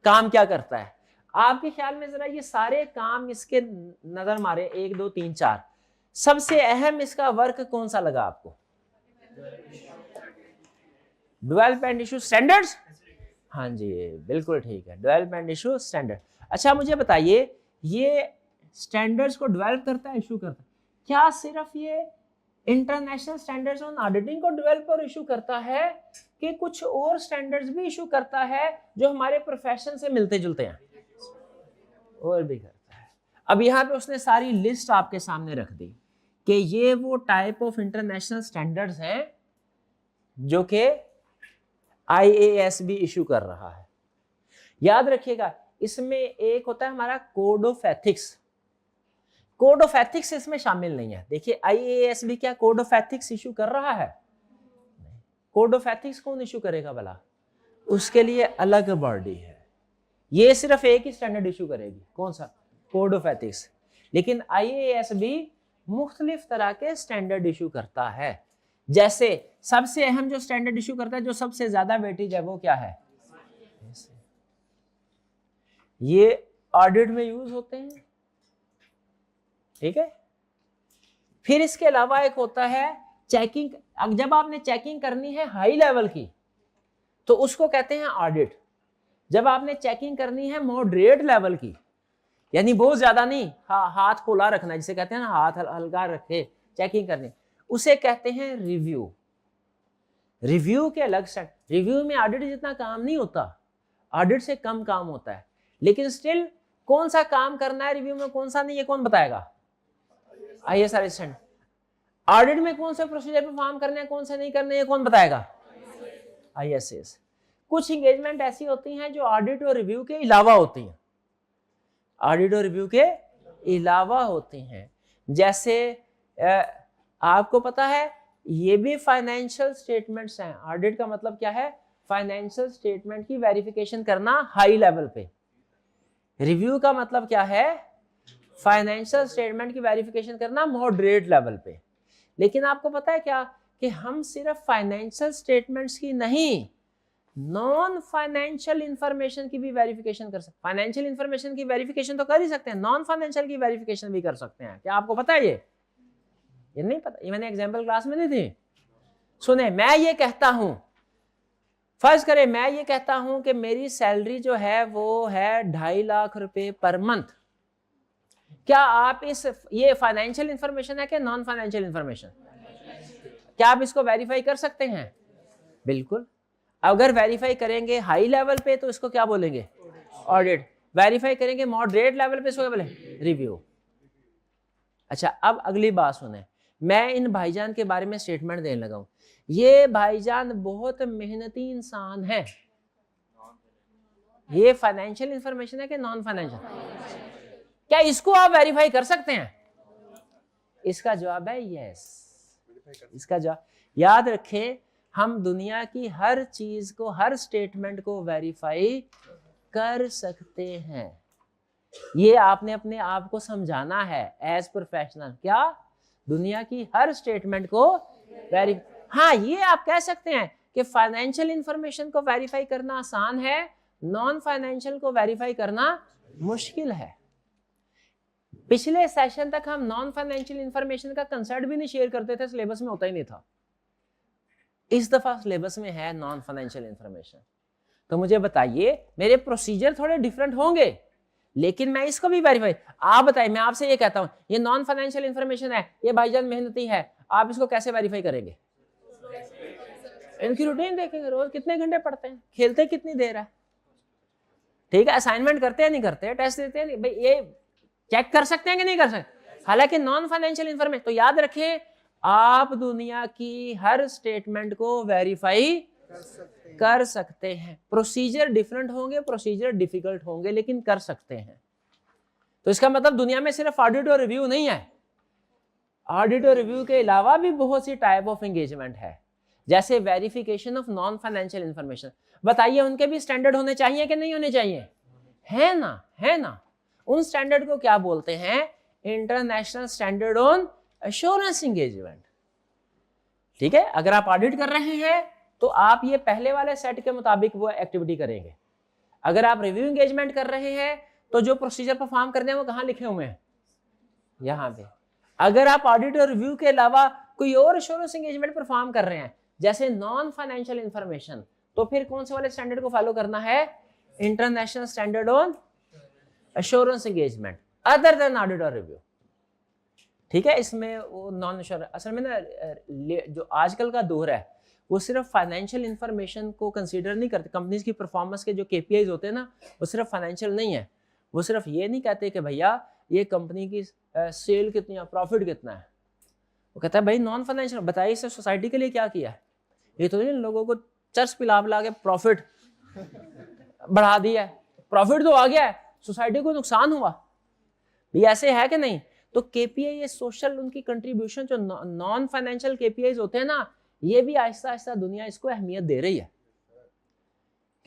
काम क्या करता है। आपके ख्याल में जरा ये सारे काम इसके नजर मारे, 1 2 3 4, सबसे अहम इसका वर्क कौन सा लगा आपको? Develop and issue standards. हाँ जी, बिल्कुल ठीक है, डेवलप एंड इशू स्टैंडर्ड। अच्छा मुझे बताइए, ये स्टैंडर्ड्स को डेवलप करता है, इशू करता है, क्या सिर्फ ये इंटरनेशनल स्टैंडर्ड्स ऑन ऑडिटिंग को डेवलप और इशू करता है कि कुछ और स्टैंडर्ड्स भी इशू करता है जो हमारे प्रोफेशन से मिलते जुलते हैं? और भी करता है। अब यहाँ पे उसने सारी लिस्ट आपके सामने रख दी कि ये वो टाइप ऑफ इंटरनेशनल स्टैंडर्ड्स हैं जो कि IASB इशू कर रहा है। याद रखिएगा, इसमें एक होता है हमारा code of ethics. Code of ethics इसमें शामिल नहीं है। देखिए IASB क्या कोड ऑफ एथिक्स इशू कर रहा है? कोड ऑफ एथिक्स कौन इशू करेगा भला? उसके लिए अलग बॉडी है, ये सिर्फ एक ही स्टैंडर्ड इशू करेगी। कौन सा? Code of ethics. लेकिन IASB मुख्तलिफ तरह के स्टैंडर्ड इशू करता है। जैसे सबसे अहम जो स्टैंडर्ड इशू करता है, जो सबसे ज्यादा वेटेज है, वो क्या है? ये ऑडिट में यूज होते हैं। ठीक है, फिर इसके अलावा एक होता है चेकिंग। जब आपने चेकिंग करनी है हाई लेवल की तो उसको कहते हैं ऑडिट। जब आपने चेकिंग करनी है मॉडरेट लेवल की, यानी बहुत ज्यादा नहीं, हाथ खुला रखना, जिसे कहते हैं ना हाथ हल्का रखे चेकिंग करनी, उसे कहते हैं रिव्यू। रिव्यू के अलग सेट। रिव्यू में ऑडिट जितना काम नहीं होता, ऑडिट से कम काम होता है, लेकिन स्टिल कौन सा काम करना है रिव्यू में, कौन सा नहीं, ये कौन बताएगा? ISR assistant. ऑडिट में कौन से प्रोसीजर परफॉर्म करने हैं, कौन से नहीं करने, ये कौन बताएगा? ISAs। कुछ एंगेजमेंट ऐसी होती हैं जो ऑडिट और रिव्यू के अलावा होती हैं, ऑडिट और रिव्यू के अलावा होती हैं। जैसे आपको पता है ये भी फाइनेंशियल स्टेटमेंट्स हैं। ऑडिट का मतलब क्या है? फाइनेंशियल स्टेटमेंट की वेरिफिकेशन करना हाई लेवल पे। रिव्यू का मतलब क्या है? फाइनेंशियल स्टेटमेंट की वेरिफिकेशन करना मॉडरेट लेवल पे। लेकिन आपको पता है क्या कि हम सिर्फ फाइनेंशियल स्टेटमेंट्स की नहीं, नॉन फाइनेंशियल इंफॉर्मेशन की भी वेरिफिकेशन कर सकते हैं। फाइनेंशियल इंफॉर्मेशन की वेरिफिकेशन तो कर ही सकते हैं, नॉन फाइनेंशियल की वेरिफिकेशन भी कर सकते हैं। क्या आपको पता है? ये नहीं पता? ये मैंने एग्जाम्पल क्लास में दी थी। सुने, मैं ये कहता हूं, फर्ज करें मैं ये कहता हूं कि मेरी सैलरी जो है वो है 2.5 लाख रुपए पर मंथ। क्या आप ये फाइनेंशियल इंफॉर्मेशन है कि नॉन फाइनेंशियल इंफॉर्मेशन? क्या आप इसको वेरीफाई कर सकते हैं? बिल्कुल। अगर वेरीफाई करेंगे हाई लेवल पे तो इसको क्या बोलेंगे? ऑडिट। वेरीफाई करेंगे मॉडरेट लेवल पे, इसको क्या बोलेंगे? रिव्यू। अच्छा, अब अगली बात सुने। मैं इन भाईजान के बारे में स्टेटमेंट देने लगा हूं। ये भाईजान बहुत मेहनती इंसान है। ये फाइनेंशियल इंफॉर्मेशन है कि नॉन फाइनेंशियल? क्या इसको आप वेरीफाई कर सकते हैं? इसका जवाब है यस। इसका जवाब याद रखें, हम दुनिया की हर चीज को, हर स्टेटमेंट को वेरीफाई कर सकते हैं। ये आपने अपने आप को समझाना है एज प्रोफेशनल। क्या? दुनिया की हर स्टेटमेंट को हाँ, ये आप कह सकते हैं कि फाइनेंशियल इंफॉर्मेशन को वेरीफाई करना आसान है, नॉन फाइनेंशियल को वेरीफाई करना मुश्किल है। पिछले सेशन तक हम नॉन फाइनेंशियल इंफॉर्मेशन का कंसेप्ट भी नहीं शेयर करते थे, सिलेबस में होता ही नहीं था। इस दफा सिलेबस में है नॉन फाइनेंशियल इंफॉर्मेशन। तो मुझे बताइए, मेरे प्रोसीजर थोड़े डिफरेंट होंगे, लेकिन मैं इसको भी वेरीफाई, आप बताइए, मैं आपसे ये कहता हूं ये नॉन फाइनेंशियल इंफॉर्मेशन है, ये भाईजान मेहनती है, आप इसको कैसे वेरीफाई करेंगे? इनकी रूटीन देखेंगे, रोज कितने घंटे पढ़ते हैं, खेलते कितनी देर है, ठीक है, असाइनमेंट करते हैं नहीं करते हैं, टेस्ट देते हैं नहीं, भाई ये चेक कर सकते हैं कि नहीं कर सकते। हालांकि नॉन फाइनेंशियल इंफॉर्मेशन, तो याद रखें, आप दुनिया की हर स्टेटमेंट को वेरीफाई कर सकते हैं। प्रोसीजर डिफरेंट होंगे, प्रोसीजर डिफिकल्ट होंगे, लेकिन कर सकते हैं। तो इसका मतलब दुनिया में सिर्फ ऑडिट और रिव्यू नहीं है, ऑडिट और रिव्यू के अलावा भी बहुत सी टाइप ऑफ एंगेजमेंट है, जैसे verification of non financial information. बताइए, उनके भी स्टैंडर्ड होने चाहिए कि नहीं होने चाहिए? है ना, है ना। उन स्टैंडर्ड को क्या बोलते हैं? International standard on assurance engagement. ठीक है, अगर आप ऑडिट कर रहे हैं तो आप ये पहले वाले सेट के मुताबिक वो एक्टिविटी करेंगे। अगर आप रिव्यू एंगेजमेंट कर रहे हैं तो जो प्रोसीजर परफॉर्म करने हैं वो कहाँ लिखे हुए हैं? यहाँ पे। अगर आप ऑडिट और रिव्यू के अलावा कोई और एश्योरेंस एंगेजमेंट परफॉर्म कर रहे हैं, जैसे नॉन फाइनेंशियल इंफॉर्मेशन, तो फिर कौन से वाले स्टैंडर्ड को फॉलो करना है? International standard on assurance engagement other than audit और रिव्यू। ठीक है, इसमें वो नॉन एश्योरेंस, असल में ना जो आजकल का दौर है वो सिर्फ फाइनेंशियल इंफॉर्मेशन को कंसीडर नहीं करते। कंपनीज की परफॉर्मेंस के जो केपीआईज होते हैं ना, वो सिर्फ फाइनेंशियल नहीं है। वो सिर्फ ये नहीं कहते कि भैया ये कंपनी की सेल कितनी है, प्रॉफिट कितना है। वो कहता है भाई नॉन फाइनेंशियल, बताइए इससे सोसाइटी के लिए क्या किया है। ये तो नहीं लोगों को चर्च पिला पिला के प्रॉफिट बढ़ा दिया है, प्रॉफिट तो आ गया है, सोसाइटी को नुकसान हुआ, ये ऐसे है कि नहीं? तो केपीआई, ये सोशल उनकी कंट्रीब्यूशन, जो नॉन फाइनेंशियल केपीआईज होते हैं ना, ये भी आहिस्ता आहिस्ता दुनिया इसको अहमियत दे रही है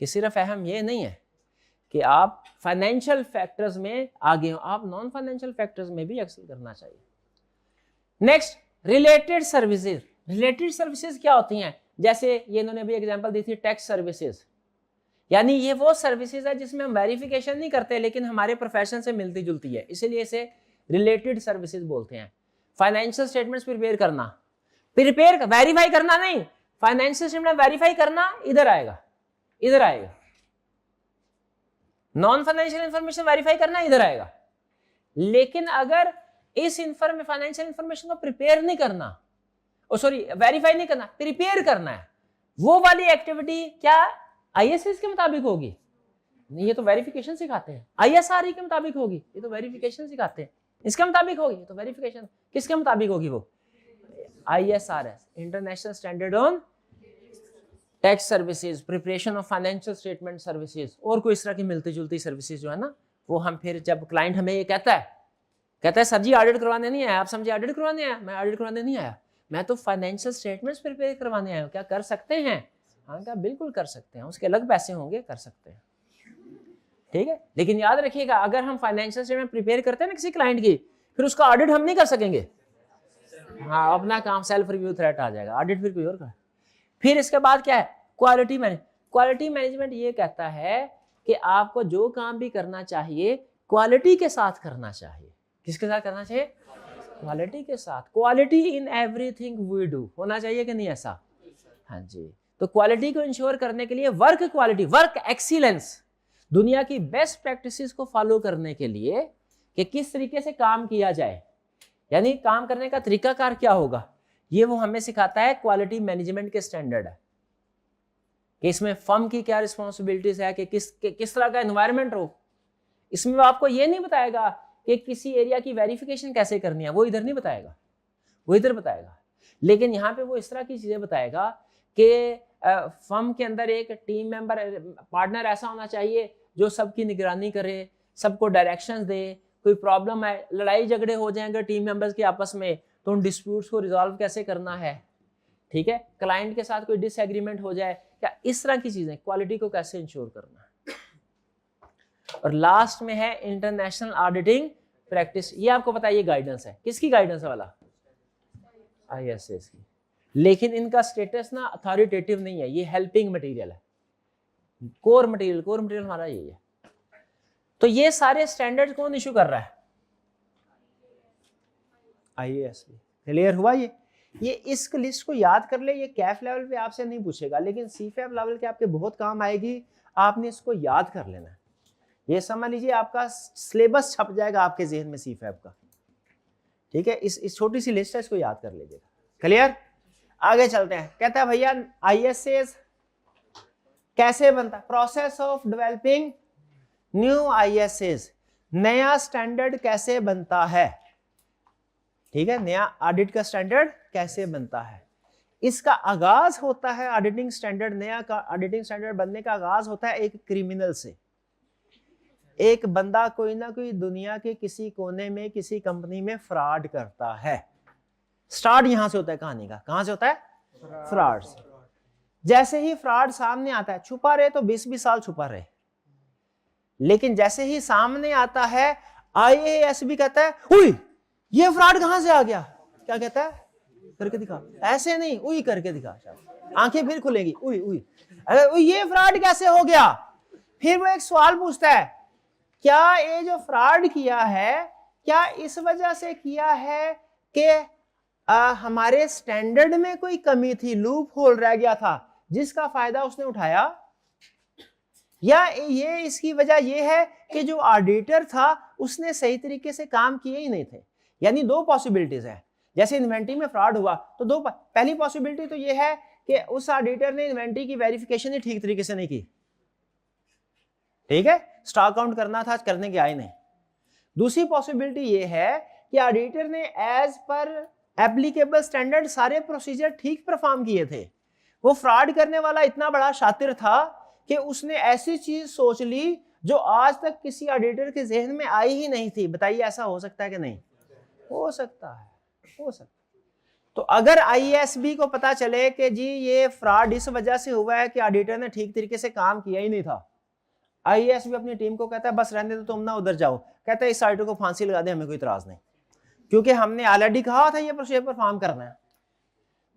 कि सिर्फ अहम ये नहीं है कि आप फाइनेंशियल फैक्टर्स में आगे हो, आप नॉन फाइनेंशियल फैक्टर्स में भी एक्सेल करना चाहिए। Next, related services. Related services क्या होती हैं? जैसे ये इन्होंने भी एग्जांपल दी थी, टैक्स सर्विसेज, यानी ये वो सर्विसेज है जिसमें हम वेरिफिकेशन नहीं करते लेकिन हमारे प्रोफेशन से मिलती जुलती है, इसीलिए इसे रिलेटेड सर्विसेज बोलते हैं। फाइनेंशियल स्टेटमेंट्स प्रिपेयर करना, प्रिपेयर वेरीफाई करना नहीं, फाइनेंशियल स्टेटमेंट वेरीफाई करना इधर आएगा, इधर आएगा। नॉन फाइनेंशियल इंफॉर्मेशन वेरीफाई करना इधर आएगा। लेकिन अगर इस फाइनेंशियल इंफॉर्मेशन को प्रिपेयर नहीं करना, सॉरी वेरीफाई नहीं करना, प्रिपेयर करना है, वो वाली एक्टिविटी क्या आईएसएस के मुताबिक होगी? नहीं, ये तो वेरिफिकेशन सिखाते हैं। आईएसआरई के मुताबिक होगी? ये तो वेरिफिकेशन सिखाते हैं। इसके मुताबिक होगी तो वेरिफिकेशन किसके मुताबिक होगी? वो ISRS, international standard on tax services, preparation of financial statement services, और कोई इस तरह की मिलती जुलती सर्विसेज जो है ना, वो हम फिर जब क्लाइंट हमें ये कहता है सर जी ऑडिट करवाने नहीं आया, आप समझे ऑडिट करवाने आया, मैं ऑडिट करवाने नहीं आया, मैं तो फाइनेंशियल स्टेटमेंट्स प्रिपेयर करवाने आया हूँ, क्या कर सकते हैं? हाँ, क्या बिल्कुल कर सकते हैं, उसके अलग पैसे होंगे, कर सकते हैं। ठीक है, लेकिन याद रखिएगा, अगर हम फाइनेंशियल स्टेटमेंट प्रिपेयर करते हैं ना किसी क्लाइंट की, फिर उसका ऑडिट हम नहीं कर सकेंगे। हाँ, अपना काम सेल्फ रिव्यू थ्रेट आ जाएगा, ऑडिट फिर कोई और कर। फिर इसके बाद क्या है? Quality management. क्वालिटी मैनेजमेंट ये कहता है कि आपको जो काम भी करना चाहिए क्वालिटी के साथ करना चाहिए। किसके साथ करना चाहिए? क्वालिटी के साथ। Quality in everything we do होना चाहिए कि नहीं ऐसा? हाँ जी। तो क्वालिटी को इंश्योर करने के लिए वर्क क्वालिटी, वर्क एक्सीलेंस, दुनिया की बेस्ट प्रैक्टिसेस को फॉलो करने के लिए कि किस तरीके से काम किया जाए, यानी काम करने का तरीकाकार क्या होगा, ये वो हमें सिखाता है। क्वालिटी मैनेजमेंट के स्टैंडर्ड है कि इसमें फर्म की क्या रिस्पॉन्सिबिलिटीज है, कि किस तरह का एनवायरनमेंट हो। इसमें वो आपको ये नहीं बताएगा कि किसी एरिया की वेरिफिकेशन कैसे करनी है, वो इधर नहीं बताएगा, वो इधर बताएगा। लेकिन यहाँ पे वो इस तरह की चीजें बताएगा कि फर्म के अंदर एक टीम मेंबर, पार्टनर ऐसा होना चाहिए जो सबकी निगरानी करे, सबको डायरेक्शंस दे। कोई प्रॉब्लम है, लड़ाई झगड़े हो जाएंगे टीम मेंबर्स के आपस में, तो उन डिस्प्यूट्स को रिजॉल्व कैसे करना है, ठीक है, क्लाइंट के साथ कोई डिसएग्रीमेंट हो जाए, क्या इस तरह की चीजें, क्वालिटी को कैसे इंश्योर करना है। और लास्ट में है इंटरनेशनल ऑडिटिंग प्रैक्टिस। ये आपको पता है ये गाइडेंस है, किसकी गाइडेंस है वाला, ISAs की, लेकिन इनका स्टेटस ना अथॉरिटेटिव नहीं है, ये हेल्पिंग मटेरियल है, कोर मटेरियल हमारा यही है। तो ये सारे स्टैंडर्ड कौन इशू कर रहा है, IAS। क्लियर हुआ ये इस लिस्ट को याद कर ले, ये कैफ लेवल पे आपसे नहीं पूछेगा, लेकिन CFAP लेवल के आपके बहुत काम आएगी, आपने इसको याद कर लेना है। ये समझ लीजिए आपका सिलेबस छप जाएगा आपके जहन में CFAP का, ठीक है। इस छोटी सी लिस्ट है, इसको याद कर लीजिएगा। क्लियर, आगे चलते हैं। कहता है भैया ISAs कैसे बनता है, process of developing new ISAs, नया स्टैंडर्ड कैसे बनता है, ठीक है, नया ऑडिट का स्टैंडर्ड कैसे बनता है। इसका आगाज होता है ऑडिटिंग स्टैंडर्ड, नया का ऑडिटिंग स्टैंडर्ड बनने का आगाज होता है एक क्रिमिनल से। एक बंदा कोई ना कोई दुनिया के किसी कोने में किसी कंपनी में फ्रॉड करता है, स्टार्ट यहां से होता है कहानी का, कहां से होता है, फ्रॉड से। जैसे ही फ्रॉड सामने आता है, छुपा रहे तो 20-20 साल छुपा रहे, लेकिन जैसे ही सामने आता है IAS भी कहता है उई ये फ्रॉड कहां से आ गया, क्या कहता है, करके दिखा, ऐसे नहीं उई करके दिखा, आंखें फिर खुलेंगी, उई उई अरे ये फ्रॉड कैसे हो गया। फिर वो एक सवाल पूछता है, क्या ये जो फ्रॉड किया है क्या इस वजह से किया है कि हमारे स्टैंडर्ड में कोई कमी थी, लूप होल रह गया था जिसका फायदा उसने उठाया, या ये इसकी वजह ये है कि जो ऑडिटर था उसने सही तरीके से काम किए ही नहीं थे। यानी दो पॉसिबिलिटीज है, जैसे इन्वेंटरी में फ्रॉड हुआ तो दो, पहली पॉसिबिलिटी तो ये है कि उस ऑडिटर ने इन्वेंटरी की वेरिफिकेशन ही ठीक तरीके से नहीं की, ठीक है, स्टॉक काउंट करना था करने के आए नहीं। दूसरी पॉसिबिलिटी ये है कि ऑडिटर ने एज पर एप्लीकेबल स्टैंडर्ड सारे प्रोसीजर ठीक परफॉर्म किए थे, वो फ्रॉड करने वाला इतना बड़ा शातिर था कि उसने ऐसी चीज सोच ली जो आज तक किसी ऑडिटर के जहन में आई ही नहीं थी। बताइए ऐसा हो सकता है कि नहीं हो सकता है, हो सकता है। तो अगर IASB को पता चले कि जी ये फ्रॉड इस वजह से हुआ है कि ऑडिटर ने ठीक तरीके से काम किया ही नहीं था, IASB अपनी टीम को कहता है बस रहने दो, तुम ना उधर जाओ, कहता है इस ऑडिटर को फांसी लगा दे, हमें कोई इतराज नहीं, क्योंकि हमने ऑलरेडी कहा था ये प्रोसीजर परफॉर्म करना है।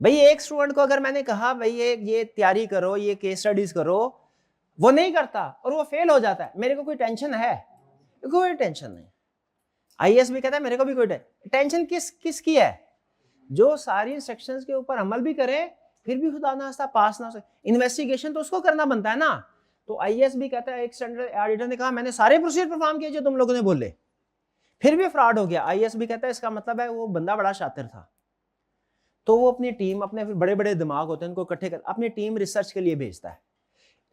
भाई एक स्टूडेंट को अगर मैंने कहा भाई ये तैयारी करो, ये केस स्टडीज करो, वो नहीं करता और वो फेल हो जाता है, मेरे को कोई टेंशन है, कोई टेंशन नहीं। IASB कहता है मेरे को भी कोई टेंशन किसकी है, जो सारी इंस्ट्रक्शंस के ऊपर अमल भी करे फिर भी खुदा ना खास्ता पास ना हो सके, इन्वेस्टिगेशन तो उसको करना बनता है ना। तो IASB कहता है एक स्टैंडर्ड ऑडिटर ने कहा मैंने सारे प्रोसीजर परफॉर्म किए जो तुम लोगों ने बोले, फिर भी फ्रॉड हो गया। IASB कहता है इसका मतलब है वो बंदा बड़ा शातिर था। तो वो अपनी टीम, अपने बड़े बड़े दिमाग होते हैं उनको इकट्ठे कर अपनी टीम रिसर्च के लिए भेजता है,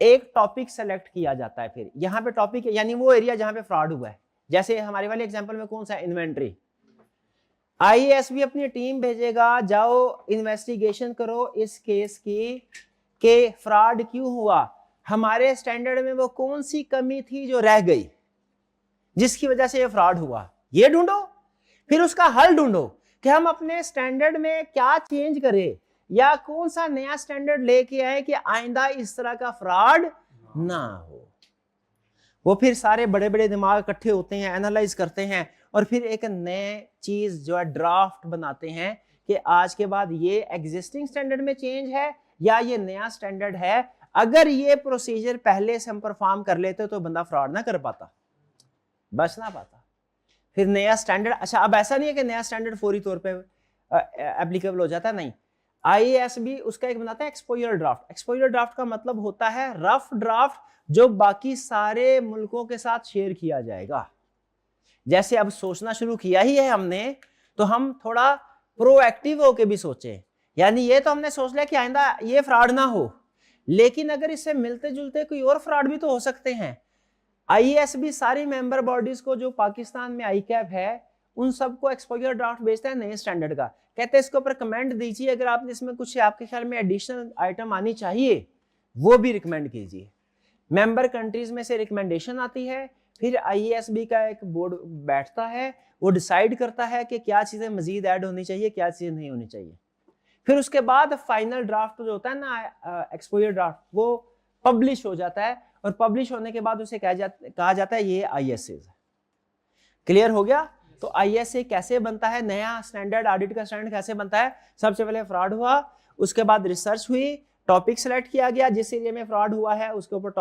एक टॉपिक सेलेक्ट किया जाता है, फिर यहाँ पे टॉपिक यानी वो एरिया जहां पे फ्रॉड हुआ है, जैसे हमारे वाले एग्जांपल में कौन सा है, इन्वेंट्री। IASB अपनी टीम भेजेगा, जाओ इन्वेस्टिगेशन करो इस केस की कि फ्रॉड क्यों हुआ, हमारे स्टैंडर्ड में वो कौन सी कमी थी जो रह गई जिसकी वजह से ये फ्रॉड हुआ, ये ढूंढो, फिर उसका हल ढूंढो कि हम अपने स्टैंडर्ड में क्या चेंज करें या कौन सा नया स्टैंडर्ड लेके आए कि आइंदा इस तरह का फ्रॉड ना हो। वो फिर सारे बड़े बड़े दिमाग इकट्ठे होते हैं, एनालाइज करते हैं और फिर एक नए चीज जो है ड्राफ्ट बनाते हैं कि आज के बाद ये एग्जिस्टिंग स्टैंडर्ड में चेंज है या ये नया स्टैंडर्ड है। अगर ये प्रोसीजर पहले से हम परफॉर्म कर लेते तो बंदा फ्रॉड ना कर पाता, बच ना पाता। फिर नया स्टैंडर्ड, अच्छा अब ऐसा नहीं है कि नया स्टैंडर्ड फौरी तौर पे एप्लीकेबल हो जाता है, नहीं। IASB उसका एक बनाता है एक्सपोजर ड्राफ्ट। एक्सपोजर ड्राफ्ट का मतलब होता है रफ ड्राफ्ट जो बाकी सारे मुल्कों के साथ शेयर किया जाएगा। जैसे अब सोचना शुरू किया ही है हमने, तो हम थोड़ा प्रोएक्टिव होके भी सोचें, यानी ये तो हमने सोच लिया कि आइंदा ये फ्रॉड ना हो, लेकिन अगर इससे मिलते जुलते कोई और फ्रॉड भी तो हो सकते हैं। IASB सारी मेंबर बॉडीज को जो पाकिस्तान में ICAP है उन सबको एक्सपोजर ड्राफ्ट भेजता है नए स्टैंडर्ड का, कहते हैं इसके ऊपर कमेंट दीजिए, अगर आपने इसमें कुछ आपके ख्याल में एडिशनल आइटम आनी चाहिए वो भी रिकमेंड कीजिए। मेंबर कंट्रीज में से रिकमेंडेशन आती है, फिर IASB का एक बोर्ड बैठता है, वो डिसाइड करता है कि क्या चीजें मजीद ऐड होनी चाहिए, क्या चीजें नहीं होनी चाहिए। फिर उसके बाद फाइनल ड्राफ्ट जो होता है ना, एक्सपोजर ड्राफ्ट, वो पब्लिश हो जाता है, और पब्लिश होने के बाद उसे कहा जाता है ये ISA है। क्लियर हो गया? तो ISA कैसे बनता है, नया स्टैंडर्ड, ऑडिट का स्टैंडर्ड कैसे बनता है? सबसे पहले फ्रॉड हुआ, उसके बाद रिसर्च हुई, टॉपिक सेलेक्ट किया गया, जिस एरिया में फ्रॉड हुआ है उसके ऊपर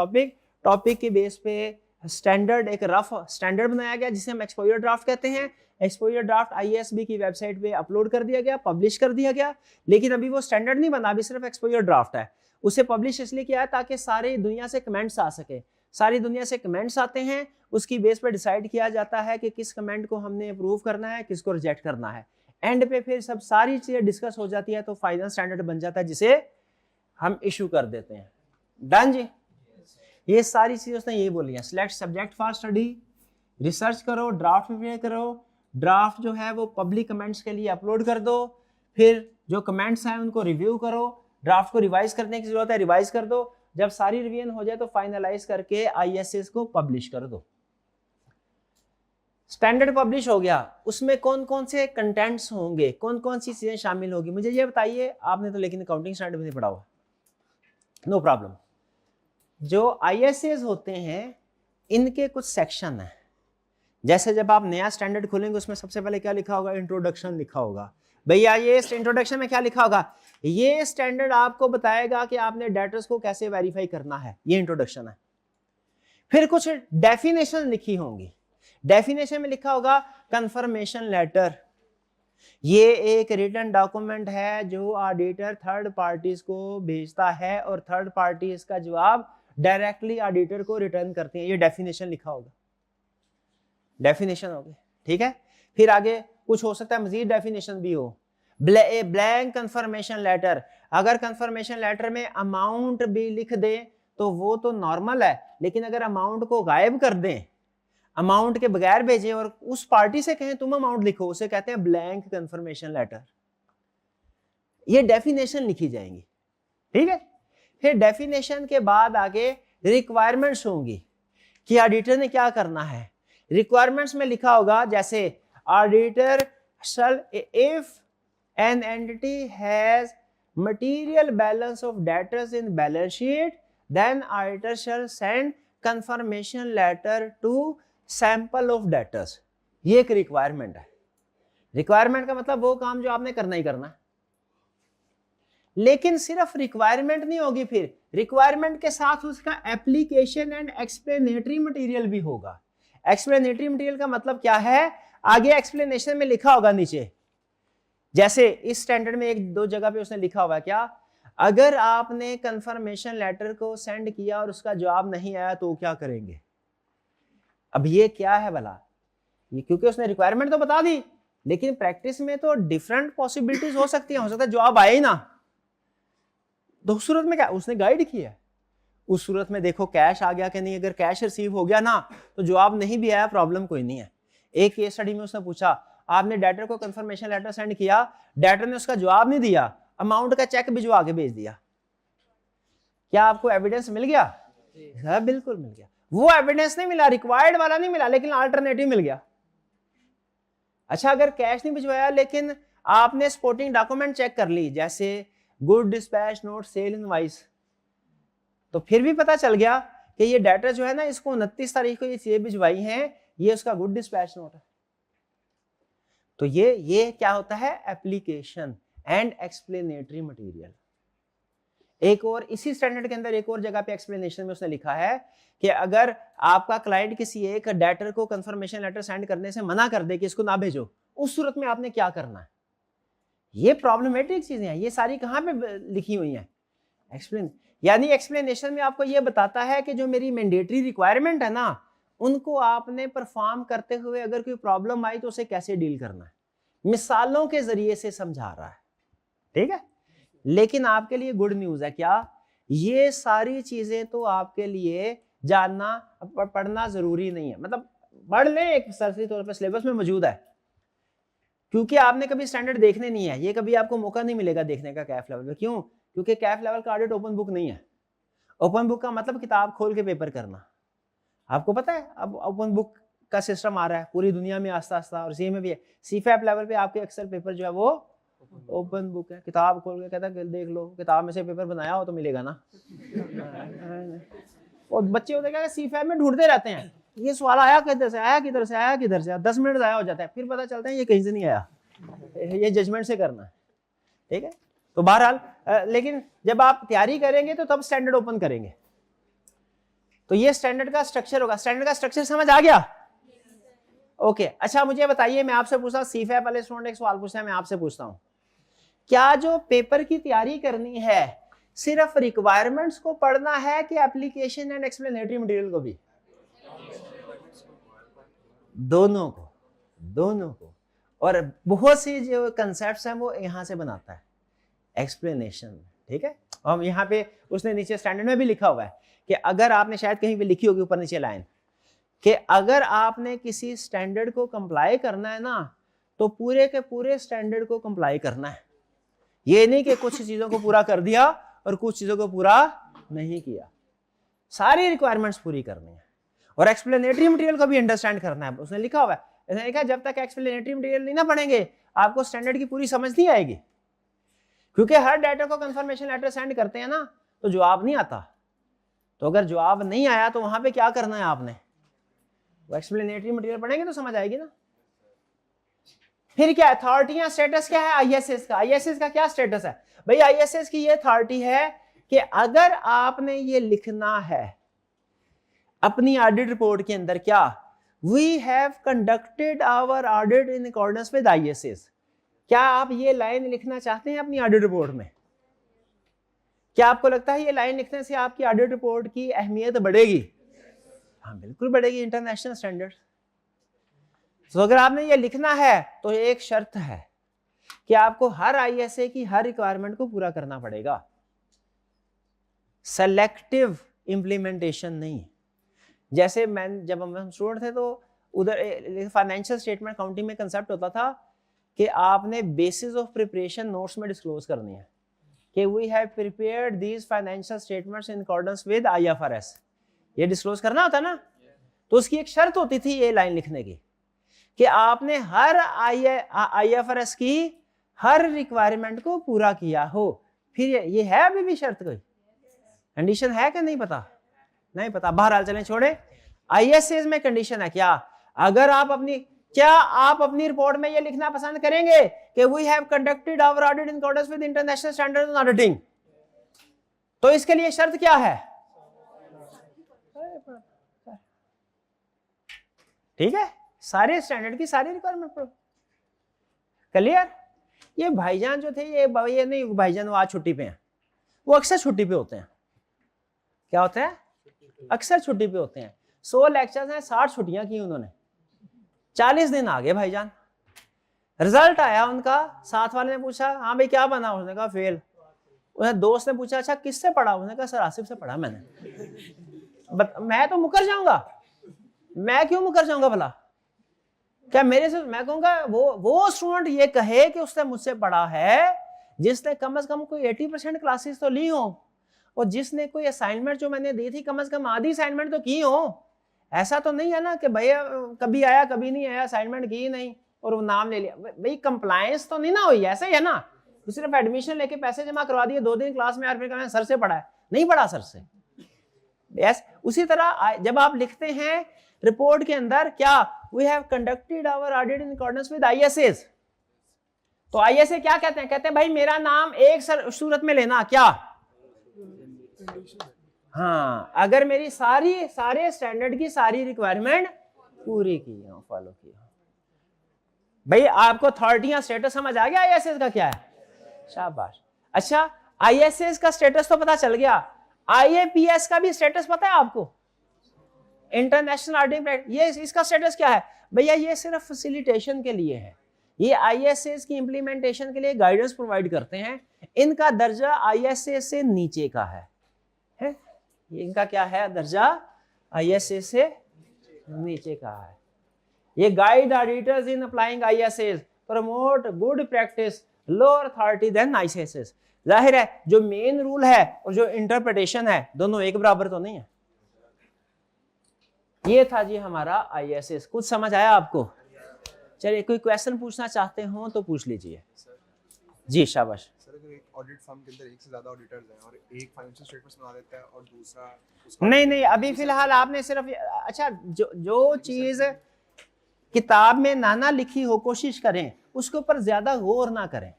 टॉपिक के बेस पे स्टैंडर्ड, एक रफ स्टैंडर्ड बनाया गया जिसे हम एक्सपोजर ड्राफ्ट कहते हैं। एक्सपोजर ड्राफ्ट IASB की वेबसाइट पे अपलोड कर दिया गया, पब्लिश कर दिया गया, लेकिन अभी वो स्टैंडर्ड नहीं बना, अभी सिर्फ एक्सपोजर ड्राफ्ट है। उसे पब्लिश इसलिए किया है ताकि सारी दुनिया से कमेंट्स आ सके, सारी दुनिया से कमेंट्स आते हैं, उसकी बेस पर डिसाइड किया जाता है कि किस कमेंट को हमने अप्रूव करना है, किसको रिजेक्ट करना है। एंड पे फिर सब सारी चीजें डिस्कस हो जाती है, तो फाइनल स्टैंडर्ड बन जाता है जिसे हम इशू कर देते हैं। डन जी? ये सारी चीजें उसने ये बोली है, select subject for study, research करो, ड्राफ्ट प्रिपेयर करो, ड्राफ्ट जो है वो पब्लिक कमेंट्स के लिए अपलोड कर दो, फिर जो कमेंट्स हैं उनको रिव्यू करो, ड्राफ्ट को रिवाइज करने की जरूरत है रिवाइज कर दो, जब सारी रिवीजन हो जाए तो फाइनलाइज करके ISS को पब्लिश कर दो। स्टैंडर्ड पब्लिश हो गया, उसमें कौन कौन से कंटेंट्स होंगे, कौन कौन सी चीजें शामिल होगी, मुझे ये बताइए। आपने तो लेकिन अकाउंटिंग स्टैंडर्ड में नहीं पढ़ा हुआ, नो प्रॉब्लम। जो ISAs होते हैं इनके कुछ सेक्शन हैं, जैसे जब आप नया स्टैंडर्ड खोलेंगे उसमें सबसे पहले क्या लिखा होगा, इंट्रोडक्शन लिखा होगा। भैया ये इंट्रोडक्शन में क्या लिखा होगा, ये स्टैंडर्ड आपको बताएगा कि आपने डेटर्स को कैसे वेरीफाई करना है, ये इंट्रोडक्शन है। फिर कुछ डेफिनेशन लिखी होंगी, डेफिनेशन में लिखा होगा कंफर्मेशन लेटर, ये एक रिटन डॉक्यूमेंट है जो ऑडिटर थर्ड पार्टीज को भेजता है और थर्ड पार्टी इसका जवाब डायरेक्टली ऑडिटर को रिटर्न करते हैं, ये डेफिनेशन लिखा होगा, डेफिनेशन होगी, ठीक है। फिर आगे कुछ हो सकता है मजीद डेफिनेशन भी हो, ब्लैंक कंफर्मेशन लेटर, अगर कंफर्मेशन लेटर में अमाउंट भी लिख दें तो वो तो नॉर्मल है, लेकिन अगर अमाउंट को गायब कर दें, अमाउंट के बगैर भेजें और उस पार्टी से कहें तुम अमाउंट लिखो, उसे कहते हैं ब्लैंक कंफर्मेशन लेटर, ये डेफिनेशन लिखी जाएंगी, ठीक है। फिर डेफिनेशन के बाद आगे रिक्वायरमेंट्स होंगी कि ऑडिटर ने क्या करना है। रिक्वायरमेंट्स में लिखा होगा जैसे auditor shall, if an entity has material balance of debtors in balance sheet, then auditor shall send confirmation letter to sample of debtors। ये एक रिक्वायरमेंट है। रिक्वायरमेंट का मतलब वो काम जो आपने करना ही करना है, लेकिन सिर्फ रिक्वायरमेंट नहीं होगी, फिर रिक्वायरमेंट के साथ उसका एप्लीकेशन एंड एक्सप्लेनेटरी मटेरियल भी होगा। एक्सप्लेनेटरी मटेरियल का मतलब क्या है, आगे एक्सप्लेनेशन में लिखा होगा नीचे, जैसे इस स्टैंडर्ड में एक दो जगह पे उसने लिखा हुआ है क्या, अगर आपने कंफर्मेशन लेटर को सेंड किया और उसका जवाब नहीं आया तो क्या करेंगे। अब ये क्या है भला, ये क्योंकि उसने रिक्वायरमेंट तो बता दी, लेकिन प्रैक्टिस में तो डिफरेंट पॉसिबिलिटीज हो सकती हैं, हो सकता है जवाब आए ही ना, तो उस सूरत में क्या उसने गाइड किया, उस सूरत में देखो कैश आ गया कि नहीं, अगर कैश रिसीव हो गया ना तो जवाब नहीं भी आया प्रॉब्लम कोई नहीं है। एक केस स्टडी में उसने पूछा आपने डेटर को कंफर्मेशन लेटर सेंड किया, डेटर ने उसका जवाब नहीं दिया, अमाउंट का चेक भिजवा के भेज दिया, क्या आपको एविडेंस मिल गया? हाँ बिल्कुल मिल गया। वो एविडेंस नहीं मिला, रिक्वायर्ड वाला नहीं मिला, लेकिन अल्टरनेटिव मिल गया। अच्छा अगर कैश नहीं भिजवाया लेकिन आपने सपोर्टिंग डॉक्यूमेंट चेक कर ली, जैसे good dispatch note sale invoice, तो फिर भी पता चल गया कि ये डेटर जो है ना इसको 29 तारीख को ये चीजें भिजवाई हैं, ये उसका गुड डिस्पैच नोट है। तो ये क्या होता है, एप्लीकेशन एंड एक्सप्लेनेटरी मटेरियल। एक और इसी स्टैंडर्ड के अंदर एक और जगह पे एक्सप्लेनेशन में उसने लिखा है कि अगर आपका क्लाइंट किसी एक डेटर को कंफर्मेशन लेटर सेंड करने से मना कर दे कि इसको ना भेजो, उस सूरत में आपने क्या करना है। ये प्रॉब्लमेटिक चीजें हैं, ये सारी कहां पे लिखी हुई हैं, एक्सप्लेन, यानी एक्सप्लेनेशन में आपको ये बताता है कि जो मेरी मैंडेटरी रिक्वायरमेंट है ना उनको आपने परफॉर्म करते हुए अगर कोई प्रॉब्लम आई तो उसे कैसे डील करना है, मिसालों के जरिए से समझा रहा है, ठीक है। लेकिन आपके लिए गुड न्यूज है क्या, ये सारी चीजें तो आपके लिए जानना पढ़ना जरूरी नहीं है, मतलब पढ़ लें एक सरसरी तौर पर सिलेबस में मौजूद है, क्योंकि आपने कभी स्टैंडर्ड देखने नहीं है, ये कभी आपको मौका नहीं मिलेगा देखने का कैफ लेवल पे। क्यों? क्योंकि कैफ लेवल का ऑडिट ओपन बुक नहीं है। ओपन बुक का मतलब किताब खोल के पेपर करना। आपको पता है अब ओपन बुक का सिस्टम आ रहा है पूरी दुनिया में आस्ता आस्ता, और सी में भी है। सीफैप लेवल पे आपके अक्सर पेपर जो है वो ओपन बुक है, किताब खोल के कहता है देख लो, किताब में से पेपर बनाया हो तो मिलेगा ना। और बच्चे होते क्या C5 में ढूंढते रहते हैं, ये सवाल आया किधर से, आया किधर से, आया किधर से, 10 मिनट ज़ाया हो जाता है, फिर पता चलता है ये कहीं से नहीं आया, ये जजमेंट से करना है, ठीक है। तो बहरहाल लेकिन जब आप तैयारी करेंगे तो तब स्टैंडर्ड ओपन करेंगे। तो ये स्टैंडर्ड का स्ट्रक्चर होगा। स्टैंडर्ड का स्ट्रक्चर समझ आ गया? ओके अच्छा मुझे बताइए, मैं आपसे पूछता हूँ, C5 वाले स्टूडेंट एक सवाल पूछते हैं, मैं आपसे पूछता हूँ, क्या जो पेपर की तैयारी करनी है सिर्फ रिक्वायरमेंट्स को पढ़ना है कि एप्लीकेशन एंड एक्सप्लेनेटरी मटेरियल को भी? दोनों को, दोनों को। और बहुत सी जो कंसेप्ट्स हैं वो यहाँ से बनाता है एक्सप्लेनेशन, ठीक है। हम यहाँ पे उसने नीचे स्टैंडर्ड में भी लिखा हुआ है कि अगर आपने शायद कहीं पे लिखी होगी ऊपर नीचे लाइन कि अगर आपने किसी स्टैंडर्ड को कंप्लाई करना है ना तो पूरे के पूरे स्टैंडर्ड को कंप्लाई करना है। ये नहीं कि कुछ चीजों को पूरा कर दिया और कुछ चीजों को पूरा नहीं किया, सारी रिक्वायरमेंट्स पूरी करनी है। और एक्सप्लेनेटरी मटेरियल को भी अंडरस्टैंड करना है, उसने लिखा हुआ है, उसने लिखा जब तक एक्सप्लेनेटरी मटेरियल नहीं ना पढ़ेंगे आपको स्टैंडर्ड की पूरी समझ नहीं आएगी। क्योंकि हर डाटा को कंफर्मेशन लेटर सेंड करते हैं ना तो जवाब नहीं आता, तो अगर जवाब नहीं आया तो वहां पे क्या करना है आपने, वो एक्सप्लेनेटरी मटेरियल पढ़ेंगे तो समझ आएगी ना। फिर क्या अथॉरिटी या स्टेटस क्या है ISS का? ISS का क्या स्टेटस है भाई? ISS की ये अथॉरिटी है कि अगर आपने ये लिखना है अपनी ऑडिट रिपोर्ट के अंदर, क्या we have conducted our audit in accordance with ISS, क्या आप ये लाइन लिखना चाहते हैं अपनी ऑडिट रिपोर्ट में? क्या आपको लगता है ये लाइन लिखने से आपकी ऑडिट रिपोर्ट की अहमियत बढ़ेगी? हाँ बिल्कुल बढ़ेगी, इंटरनेशनल स्टैंडर्ड। तो अगर आपने ये लिखना है तो एक शर्त है कि आपको हर ISA की हर रिक्वायरमेंट को पूरा करना पड़ेगा, सेलेक्टिव इंप्लीमेंटेशन नहीं। जैसे मैं जब हम स्टूडेंट थे तो उधर फाइनेंशियल स्टेटमेंट अकाउंटिंग में कंसेप्ट होता था कि आपने बेसिस ऑफ प्रिपरेशन नोट्स में डिस्क्लोज करनी है कि we have prepared these financial statements in accordance with IFRS, ये डिस्क्लोज करना होता ना। तो उसकी एक शर्त होती थी ये लाइन लिखने की कि आपने हर IFRS की हर रिक्वायरमेंट को पूरा किया हो। फिर ये है अभी भी शर्त, कोई कंडीशन है कि नहीं पता? नहीं पता, बहरहाल चलें छोड़े। ISS में कंडीशन है क्या, अगर आप अपनी रिपोर्ट में ये लिखना पसंद करेंगे कि we have conducted our audit in accordance with international standards in auditing, तो इसके लिए शर्त क्या है? ठीक है, सारे स्टैंडर्ड की सारी रिक्वायरमेंट पढ़ो। क्लियर? ये भाईजान जो थे ये नहीं भाईजान वो आज छुट्टी पे हैं, वो अक्सर छुट्टी पे होते हैं। क्या होते हैं? अक्सर छुट्टी पे होते हैं। 100 लेक्चर्स हैं, 60 छुट्टियां की उन्होंने, 40 दिन आ गए भाईजान। रिजल्ट आया उनका, साथ वाले ने पूछा हाँ भाई क्या बना, उसने कहा फेल। उसने दोस्त ने पूछा अच्छा किससे पढ़ा, उसने कहा सर आसिफ से पढ़ा मैंने। मैं तो मुकर जाऊंगा, मैं क्यों मुकर जाऊंगा भला? क्या मेरे से मैं कहूंगा वो स्टूडेंट ये कहे कि उसने मुझसे पढ़ा है जिसने कम से कम कोई 80% क्लासेस तो ली हो, और जिसने कोई असाइनमेंट जो मैंने दी थी कम से कम आधी असाइनमेंट तो की हो। ऐसा तो नहीं है ना कि भैया कभी आया कभी नहीं आया, असाइनमेंट की नहीं और वो नाम ले लिया। भाई कंप्लायंस तो नहीं ना हुई, ऐसा ही है ना। तो सिर्फ एडमिशन लेके पैसे जमा करवा दिए, 2 दिन क्लास में यार फिर कहना सर से पढ़ा है, नहीं पढ़ा सर से। यस, उसी तरह जब आप लिखते हैं रिपोर्ट के अंदर क्या we have conducted our audit in accordance with ISS, तो ISA क्या कहते हैं? कहते हैं भाई मेरा नाम एक सूरत में लेना, क्या? हाँ, अगर मेरी सारे स्टैंडर्ड की सारी रिक्वायरमेंट पूरी की हो, फॉलो की हो। भाई आपको अथॉरिटी या स्टेटस समझ आ गया ISS का क्या है? शाबाश। अच्छा ISS का स्टेटस तो पता चल गया, IAPS का भी स्टेटस पता है आपको? International auditing practice. ये इसका स्टेटस क्या है भैया? ये सिर्फ फैसिलिटेशन के लिए है, ये ISS की इंप्लीमेंटेशन के लिए गाइडेंस प्रोवाइड करते हैं। इनका दर्जा ISS से नीचे का है? ये इनका क्या है दर्जा? ISS से नीचे का है। ये guide auditors in applying ISS, promote good practice, lower authority than ISS। जाहिर है जो मेन रूल है और जो इंटरप्रिटेशन है दोनों एक बराबर तो नहीं है। ये था जी हमारा ISS। कुछ समझ आया आपको? चलिए कोई क्वेश्चन पूछना चाहते हो तो पूछ लीजिए। जी शाबाश। सर अगर एक ऑडिट फर्म के अंदर एक से ज्यादा ऑडिटर्स हैं और एक फाइनेंशियल स्टेटमेंट्स बना लेता है और दूसरा उसका नहीं नहीं, अभी फिलहाल आपने सिर्फ अच्छा जो चीज किताब में ना लिखी हो कोशिश करें उसके ऊपर ज्यादा गौर ना करें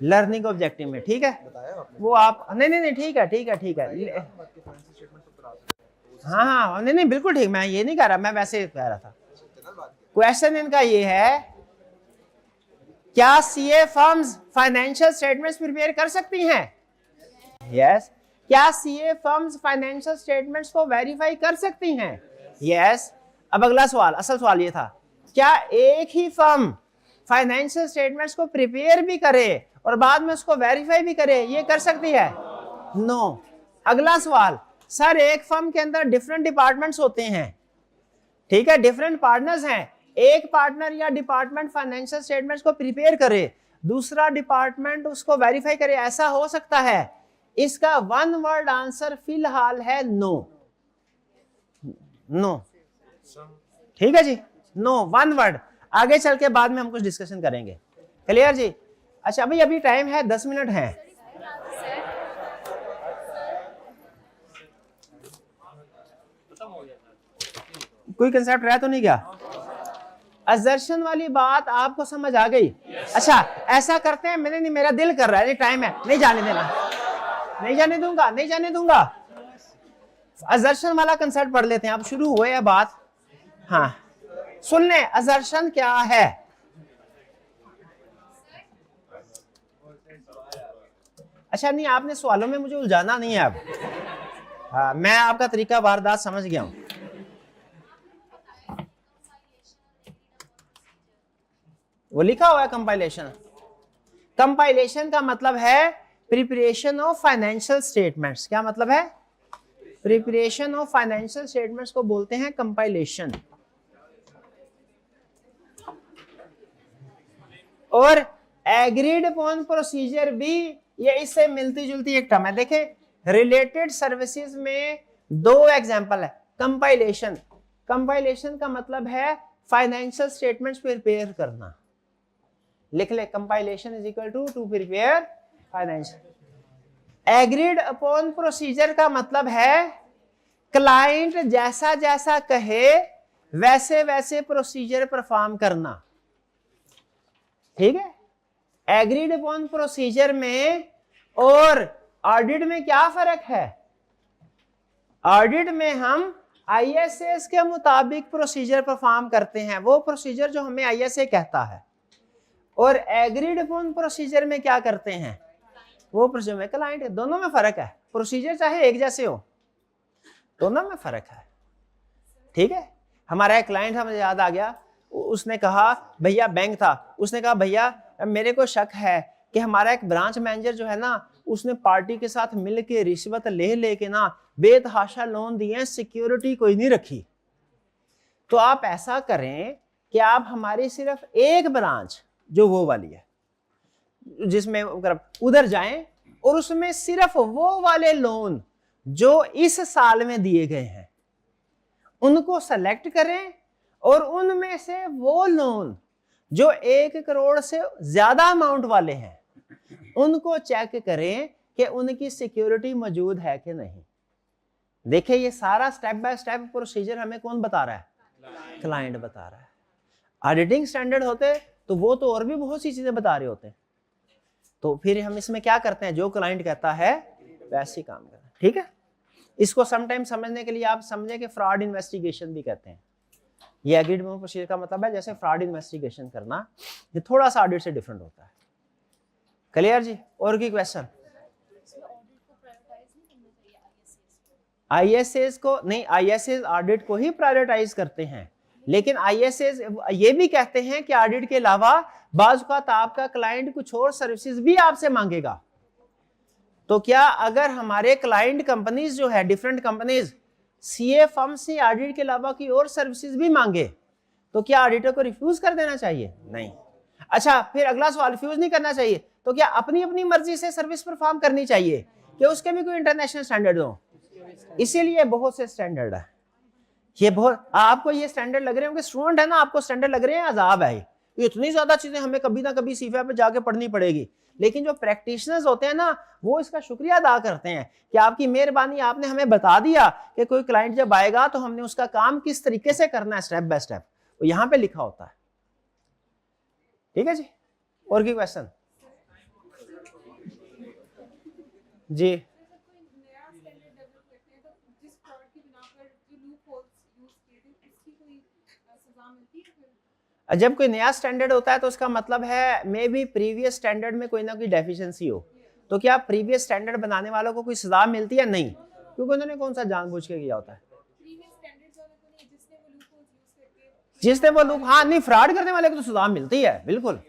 लर्निंग ऑब्जेक्टिव में, ठीक है? बताया आपने वो आप नहीं ठीक है ठीक है ठीक है। बाकी फाइनेंशियल स्टेटमेंट ऊपर आते हैं हाँ हाँ नहीं बिल्कुल ठीक, मैं ये नहीं कह रहा, मैं वैसे कह रहा था। जनरल बात है। क्वेश्चन इनका ये है, क्या CA firms financial statements prepare कर सकती हैं? यस। क्या सीए फर्म्स फाइनेंशियल स्टेटमेंट्स को वेरीफाई कर सकती हैं? यस। अब अगला सवाल, असल सवाल ये था, क्या एक ही फर्म फाइनेंशियल स्टेटमेंट्स को प्रिपेयर भी करे और बाद में उसको वेरीफाई भी करे, ये कर सकती है? नो। अगला सवाल, सर एक फर्म के अंदर डिफरेंट डिपार्टमेंट्स होते हैं, ठीक है, डिफरेंट पार्टनर्स हैं, एक पार्टनर या डिपार्टमेंट फाइनेंशियल स्टेटमेंट्स को प्रिपेयर करे, दूसरा डिपार्टमेंट उसको वेरीफाई करे, ऐसा हो सकता है? इसका वन वर्ड आंसर फिलहाल है नो। नो, ठीक है जी, नो, वन वर्ड। आगे चल के बाद में हम कुछ डिस्कशन करेंगे। क्लियर जी? अच्छा भाई अभी टाइम है 10 मिनट है। कोई कंसेप्ट रहा तो नहीं क्या? असर्शन वाली बात आपको समझ आ गई? अच्छा ऐसा करते हैं, मैंने नहीं, मेरा दिल कर रहा है, टाइम है, नहीं जाने देना, नहीं जाने दूंगा, नहीं जाने दूंगा। असर्शन वाला कंसेप्ट पढ़ लेते हैं, अब शुरू हुए है बात। हाँ सुन ले, असर्शन क्या है? अच्छा नहीं, आपने सवालों में मुझे उलझाना नहीं है अब। हाँ मैं आपका तरीका वारदात समझ गया हूं। वो लिखा हुआ है कंपाइलेशन। कंपाइलेशन का मतलब है प्रिपरेशन ऑफ फाइनेंशियल स्टेटमेंट्स। क्या मतलब है? प्रिपरेशन ऑफ फाइनेंशियल स्टेटमेंट्स को बोलते हैं कंपाइलेशन। और एग्रीड अपॉन प्रोसीजर भी ये इससे मिलती जुलती एक टर्म है। देखें रिलेटेड सर्विसेज में दो एग्जांपल है। कंपाइलेशन, कंपाइलेशन का मतलब है फाइनेंशियल स्टेटमेंट्स प्रिपेयर करना। लिख ले, compilation is equal to prepare financial. Agreed upon procedure का मतलब है क्लाइंट जैसा जैसा कहे वैसे वैसे प्रोसीजर परफॉर्म करना, ठीक है? एग्रीड अपॉन प्रोसीजर में और ऑडिट में क्या फर्क है? ऑडिट में हम आईएसएस के मुताबिक प्रोसीजर परफॉर्म करते हैं, वो प्रोसीजर जो हमें आईएसए कहता है। और एग्रीड अपॉन प्रोसीजर में क्या करते हैं? वो प्रोसीजर में क्लाइंट है। दोनों में फर्क है, प्रोसीजर चाहे एक जैसे हो, दोनों में फर्क है, ठीक है? हमारा एक क्लाइंट है, मुझे याद आ गया, उसने कहा भैया, बैंक था, उसने कहा भैया मेरे को शक है कि हमारा एक ब्रांच मैनेजर जो है ना, उसने पार्टी के साथ मिलके रिश्वत ले के ना बेतहाशा लोन दिए, सिक्योरिटी कोई नहीं रखी। तो आप ऐसा करें कि आप हमारी सिर्फ एक ब्रांच जो वो वाली है जिसमें उधर जाएं और उसमें सिर्फ वो वाले लोन जो इस साल में दिए गए हैं उनको सेलेक्ट करें और उनमें से वो लोन जो 1 करोड़ से ज्यादा अमाउंट वाले हैं उनको चेक करें कि उनकी सिक्योरिटी मौजूद है कि नहीं। देखिए ये सारा स्टेप बाय स्टेप प्रोसीजर हमें कौन बता रहा है? क्लाइंट बता रहा है। ऑडिटिंग स्टैंडर्ड होते तो वो तो और भी बहुत सी चीजें बता रहे होते। तो फिर हम इसमें क्या करते हैं, जो क्लाइंट कहता है वैसे ही काम करते हैं, ठीक है? इसको समटाइम समझने के लिए आप समझे कि फ्रॉड इन्वेस्टिगेशन भी कहते हैं। ये एग्रीड अपॉन प्रोसीजर का मतलब है जैसे फ्रॉड इन्वेस्टिगेशन करना, ये थोड़ा सा ऑडिट से डिफरेंट होता है। क्लियर जी? और की क्वेश्चन? आईएसएस को नहीं, आईएसएस ऑडिट को ही प्रायोरिटाइज करते हैं, लेकिन आईएसएस ये भी कहते हैं कि ऑडिट के अलावा बाज़ औक़ात आपका क्लाइंट कुछ और सर्विसेज भी आपसे मांगेगा। तो क्या अगर हमारे क्लाइंट कंपनीज जो है, डिफरेंट कंपनीज, सीए फर्म से ऑडिट के अलावा कोई और सर्विसेज भी मांगे तो क्या ऑडिटर को रिफ्यूज कर देना चाहिए? नहीं। अच्छा फिर अगला सवाल, रिफ्यूज नहीं करना चाहिए तो क्या अपनी अपनी मर्जी से सर्विस परफॉर्म करनी चाहिए कि उसके भी कोई इंटरनेशनल स्टैंडर्ड हो? इसीलिए बहुत से स्टैंडर्ड है। ये बहुत आपको ये स्टैंडर्ड लग रहे होंगे, स्टूडेंट है ना, आपको स्टैंडर्ड लग रहे हैं, अजाब है। ये इतनी ज्यादा चीजें हमें कभी ना कभी सीफा पे जाके पढ़नी पड़ेगी, लेकिन जो प्रैक्टिशनर्स होते हैं ना, वो इसका शुक्रिया अदा करते हैं कि आपकी मेहरबानी, आपने हमें बता दिया कि कोई क्लाइंट जब आएगा तो हमने उसका काम किस तरीके से करना है स्टेप बाय स्टेप, वो यहाँ पे लिखा होता है। ठीक है जी, और कोई क्वेश्चन? जी नया स्टैंडर्ड डेवलप करते हैं तो जिस फ्रॉड की बिना पर जो लूप होल्स यूज किए थे उसकी कोई सजा मिलती है फिर? जब कोई नया स्टैंडर्ड होता है तो उसका मतलब है मे बी प्रीवियस स्टैंडर्ड में कोई ना कोई डेफिशिएंसी हो, तो क्या प्रीवियस स्टैंडर्ड बनाने वालों को कोई सजा मिलती है? नहीं, क्योंकि उन्होंने कौन सा जानबूझ के किया होता है। प्रीवियस स्टैंडर्ड्स वाले को नहीं, जिसने वो लूप होल्स यूज करके जिसने वो लूप, हाँ नहीं, फ्रॉड करने वाले को तो सजा मिलती है, बिल्कुल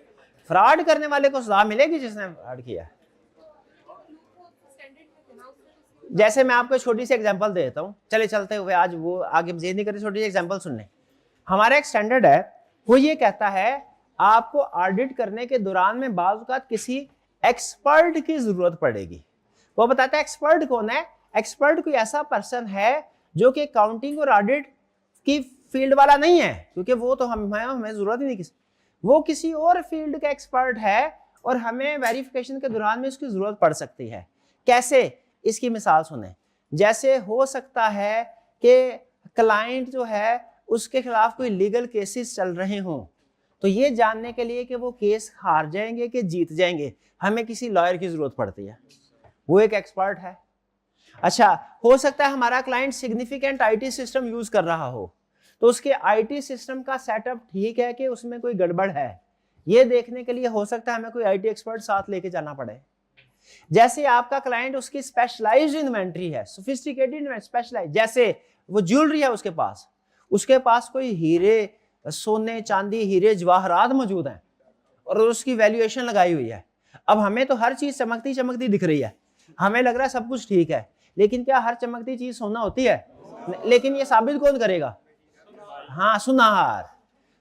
फ्रॉड करने वाले को सजा मिलेगी जिसने फ्रॉड किया है। जैसे मैं आपको छोटी सी एग्जांपल दे देता हूँ, चले चलते हुए, आज वो आगे जेद नहीं करते, छोटी सी एग्जांपल सुन लें। हमारा एक स्टैंडर्ड है, वो ये कहता है आपको ऑडिट करने के दौरान में बाज़ औक़ात किसी एक्सपर्ट की जरूरत पड़ेगी। वो बताता है एक्सपर्ट कौन है। एक्सपर्ट कोई ऐसा पर्सन है जो कि अकाउंटिंग और ऑडिट की फील्ड वाला नहीं है, क्योंकि वो तो हमें जरूरत ही नहीं किसी, वो किसी और फील्ड का एक्सपर्ट है और हमें वेरिफिकेशन के दौरान में उसकी जरूरत पड़ सकती है। कैसे? इसकी मिसाल सुने। जैसे हो सकता है कि क्लाइंट जो है उसके खिलाफ कोई लीगल केसेस चल रहे हों, तो ये जानने के लिए कि वो केस हार जाएंगे कि जीत जाएंगे, हमें किसी लॉयर की जरूरत पड़ती है, वो एक एक्सपर्ट है। अच्छा, हो सकता है हमारा client significant IT system use कर रहा हो, तो उसके आईटी सिस्टम का सेटअप ठीक है कि उसमें कोई गड़बड़ है, ये देखने के लिए हो सकता है हमें कोई आईटी एक्सपर्ट साथ लेके जाना पड़े। जैसे आपका क्लाइंट, उसकी स्पेशलाइज्ड इन्वेंट्री है, सोफिस्टिकेटेड स्पेशलाइज्ड, जैसे वो ज्वेलरी है उसके पास कोई हीरे, सोने चांदी, हीरे जवाहरात मौजूद हैं और उसकी वैल्यूएशन लगाई हुई है। अब हमें तो हर चीज चमकती चमकती दिख रही है, हमें लग रहा है सब कुछ ठीक है, लेकिन क्या हर चमकती चीज सोना होती है? लेकिन ये साबित कौन करेगा? हाँ, सुनार।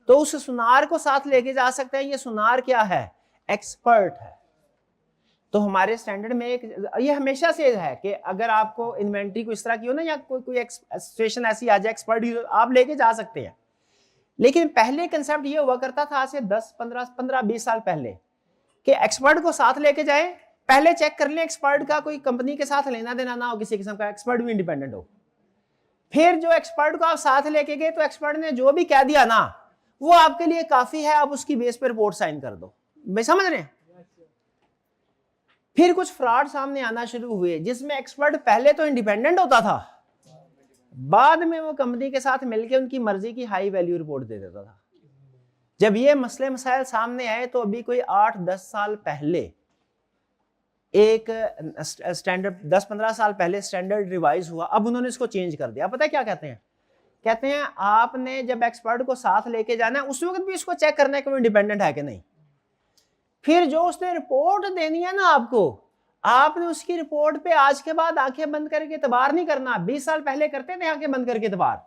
तो उस सुनार को साथ लेके जा सकते हैं। ये सुनार क्या है? एक्सपर्ट है। तो हमारे स्टैंडर्ड में एक ये हमेशा से है कि अगर आपको इन्वेंट्री को इस तरह की हो ना, या कोई सिचुएशन ऐसी आ जाए, एक्सपर्ट आप लेके जा सकते हैं। लेकिन पहले कंसेप्ट ये हुआ करता था, आज से 10-15-20 साल पहले, कि एक्सपर्ट को साथ लेके जाए, पहले चेक कर लें एक्सपर्ट का कोई कंपनी के साथ लेना देना ना हो किसी किस्म का, एक्सपर्ट भी इंडिपेंडेंट हो। फिर जो एक्सपर्ट को आप साथ लेके गए तो एक्सपर्ट ने जो भी कह दिया ना, वो आपके लिए काफी है, आप उसकी बेस पर रिपोर्ट साइन कर दो। मैं समझ रहे हैं? फिर कुछ फ्रॉड सामने आना शुरू हुए जिसमें एक्सपर्ट पहले तो इंडिपेंडेंट होता था, बाद में वो कंपनी के साथ मिलकर उनकी मर्जी की हाई वैल्यू रिपोर्ट दे देता था। जब ये मसले मसाइल सामने आए तो अभी कोई 8-10 साल पहले एक स्टैंडर्ड, 10-15 साल पहले स्टैंडर्ड रिवाइज हुआ, अब उन्होंने इसको चेंज कर दिया। पता है क्या कहते हैं? कहते हैं आपने जब एक्सपर्ट को साथ लेके जाना है, उस वक्त भी इसको चेक करना है कि वो इंडिपेंडेंट है कि नहीं। फिर जो उसने रिपोर्ट देनी है ना आपको, आपने उसकी रिपोर्ट पे आज के बाद आंखें बंद करके इतबार नहीं करना। 20 साल पहले करते थे आंखें बंद करके इतबार,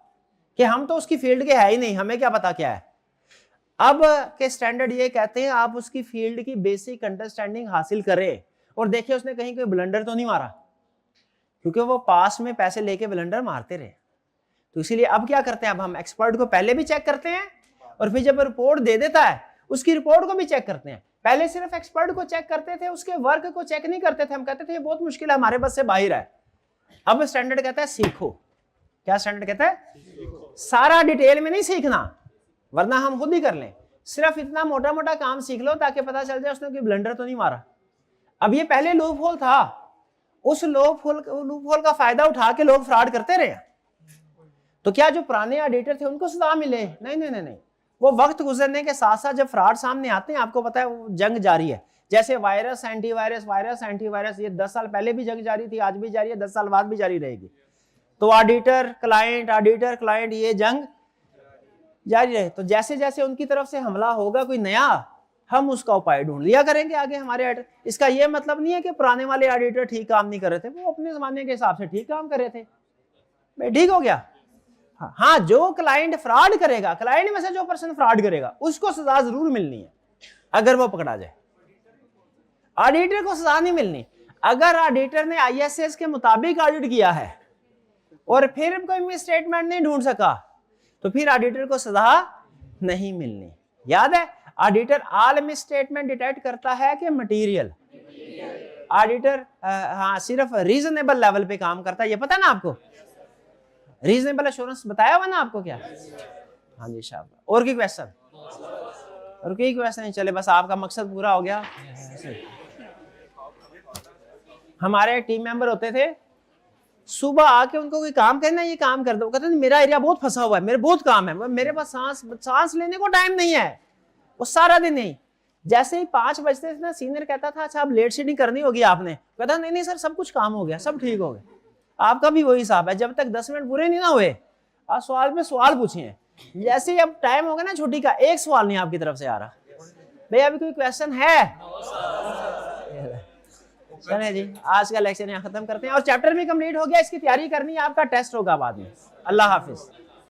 कि हम तो उसकी फील्ड के है ही नहीं, हमें क्या पता क्या है। अब के स्टैंडर्ड ये कहते हैं आप उसकी फील्ड की बेसिक अंडरस्टैंडिंग हासिल करें और देखिए उसने कहीं कोई ब्लंडर तो नहीं मारा, क्योंकि वो पास में पैसे लेके ब्लंडर मारते रहे। तो इसीलिए अब क्या करते हैं, अब हम एक्सपर्ट को पहले भी चेक करते हैं और फिर जब रिपोर्ट दे देता है उसकी रिपोर्ट को भी चेक करते हैं। पहले सिर्फ एक्सपर्ट को चेक करते थे, उसके वर्क को चेक नहीं करते थे, हम कहते थे ये बहुत मुश्किल है, हमारे बस से बाहर है। अब स्टैंडर्ड कहता है सीखो। क्या स्टैंडर्ड कहता है? सारा डिटेल में नहीं सीखना, वरना हम खुद ही कर लें, सिर्फ इतना मोटा मोटा काम सीख लो ताकि पता चल जाए उसने कोई ब्लंडर तो नहीं मारा। अब ये पहले लूप होल था, उस लूप होल का फायदा उठा के लोग फ्रॉड करते रहे। तो क्या जो पुराने ऑडिटर थे उनको सजा मिले? नहीं नहीं नहीं नहीं। वो वक्त गुजरने के साथ साथ जब फ्रॉड सामने आते हैं, आपको पता है वो जंग जारी है। जैसे वायरस एंटीवायरस, ये 10 साल पहले भी जंग जारी थी, आज भी जारी है, 10 साल बाद भी जारी रहेगी। तो ऑडिटर क्लाइंट ये जंग जारी रहे। तो जैसे जैसे उनकी तरफ से हमला होगा कोई नया, हम उसका उपाय ढूंढ लिया करेंगे आगे हमारे ऑडिटर। इसका ये मतलब नहीं है कि पुराने वाले ऑडिटर ठीक काम नहीं कर रहे थे, वो अपने जमाने के हिसाब से ठीक काम कर रहे थे, भाई ठीक हो गया। हाँ, जो क्लाइंट फ्रॉड करेगा, क्लाइंट में से जो पर्सन फ्रॉड करेगा उसको सजा जरूर मिलनी है अगर वो पकड़ा जाए। ऑडिटर को सजा नहीं मिलनी। अगर ऑडिटर ने ISS के मुताबिक ऑडिट किया है और फिर कोई मिसस्टेटमेंट नहीं ढूंढ सका, तो फिर ऑडिटर को सजा नहीं मिलनी। याद है, ऑडिटर ऑल मिसस्टेटमेंट डिटेक्ट करता है कि मटेरियल, ऑडिटर हाँ सिर्फ रीजनेबल लेवल पे काम करता है, ये पता ना आपको? रीजनेबल एश्योरेंस बताया हुआ ना आपको क्या? हाँ जी शाबाश। और कोई क्वेश्चन? और कोई क्वेश्चन? चले बस आपका मकसद पूरा हो गया। हमारे टीम मेंबर होते थे, सुबह आके उनको कोई काम करना, ये काम कर दो, कहते मेरा एरिया बहुत फंसा हुआ है, मेरे बहुत काम है, मेरे पास सांस लेने को टाइम नहीं है, वो सारा दिन नहीं। जैसे ही 5 बजते थे ना, सीनियर कहता था अच्छा अब लेट शीटिंग करनी होगी आपने, कहता नहीं नहीं सर सब कुछ काम हो गया, सब ठीक हो गया। आपका भी वही हिसाब है, जब तक 10 मिनट पूरे नहीं ना हुए आप सवाल पे सवाल पूछिए। जैसे ही अब टाइम हो गया ना छुट्टी का, एक सवाल नहीं आपकी तरफ से आ रहा, भैया अभी कोई क्वेश्चन है? चलें जी, आज का लेक्चर यहाँ खत्म करते हैं और चैप्टर भी कंप्लीट हो गया, इसकी तैयारी करनी है, आपका टेस्ट होगा बाद में। अल्लाह हाफिज।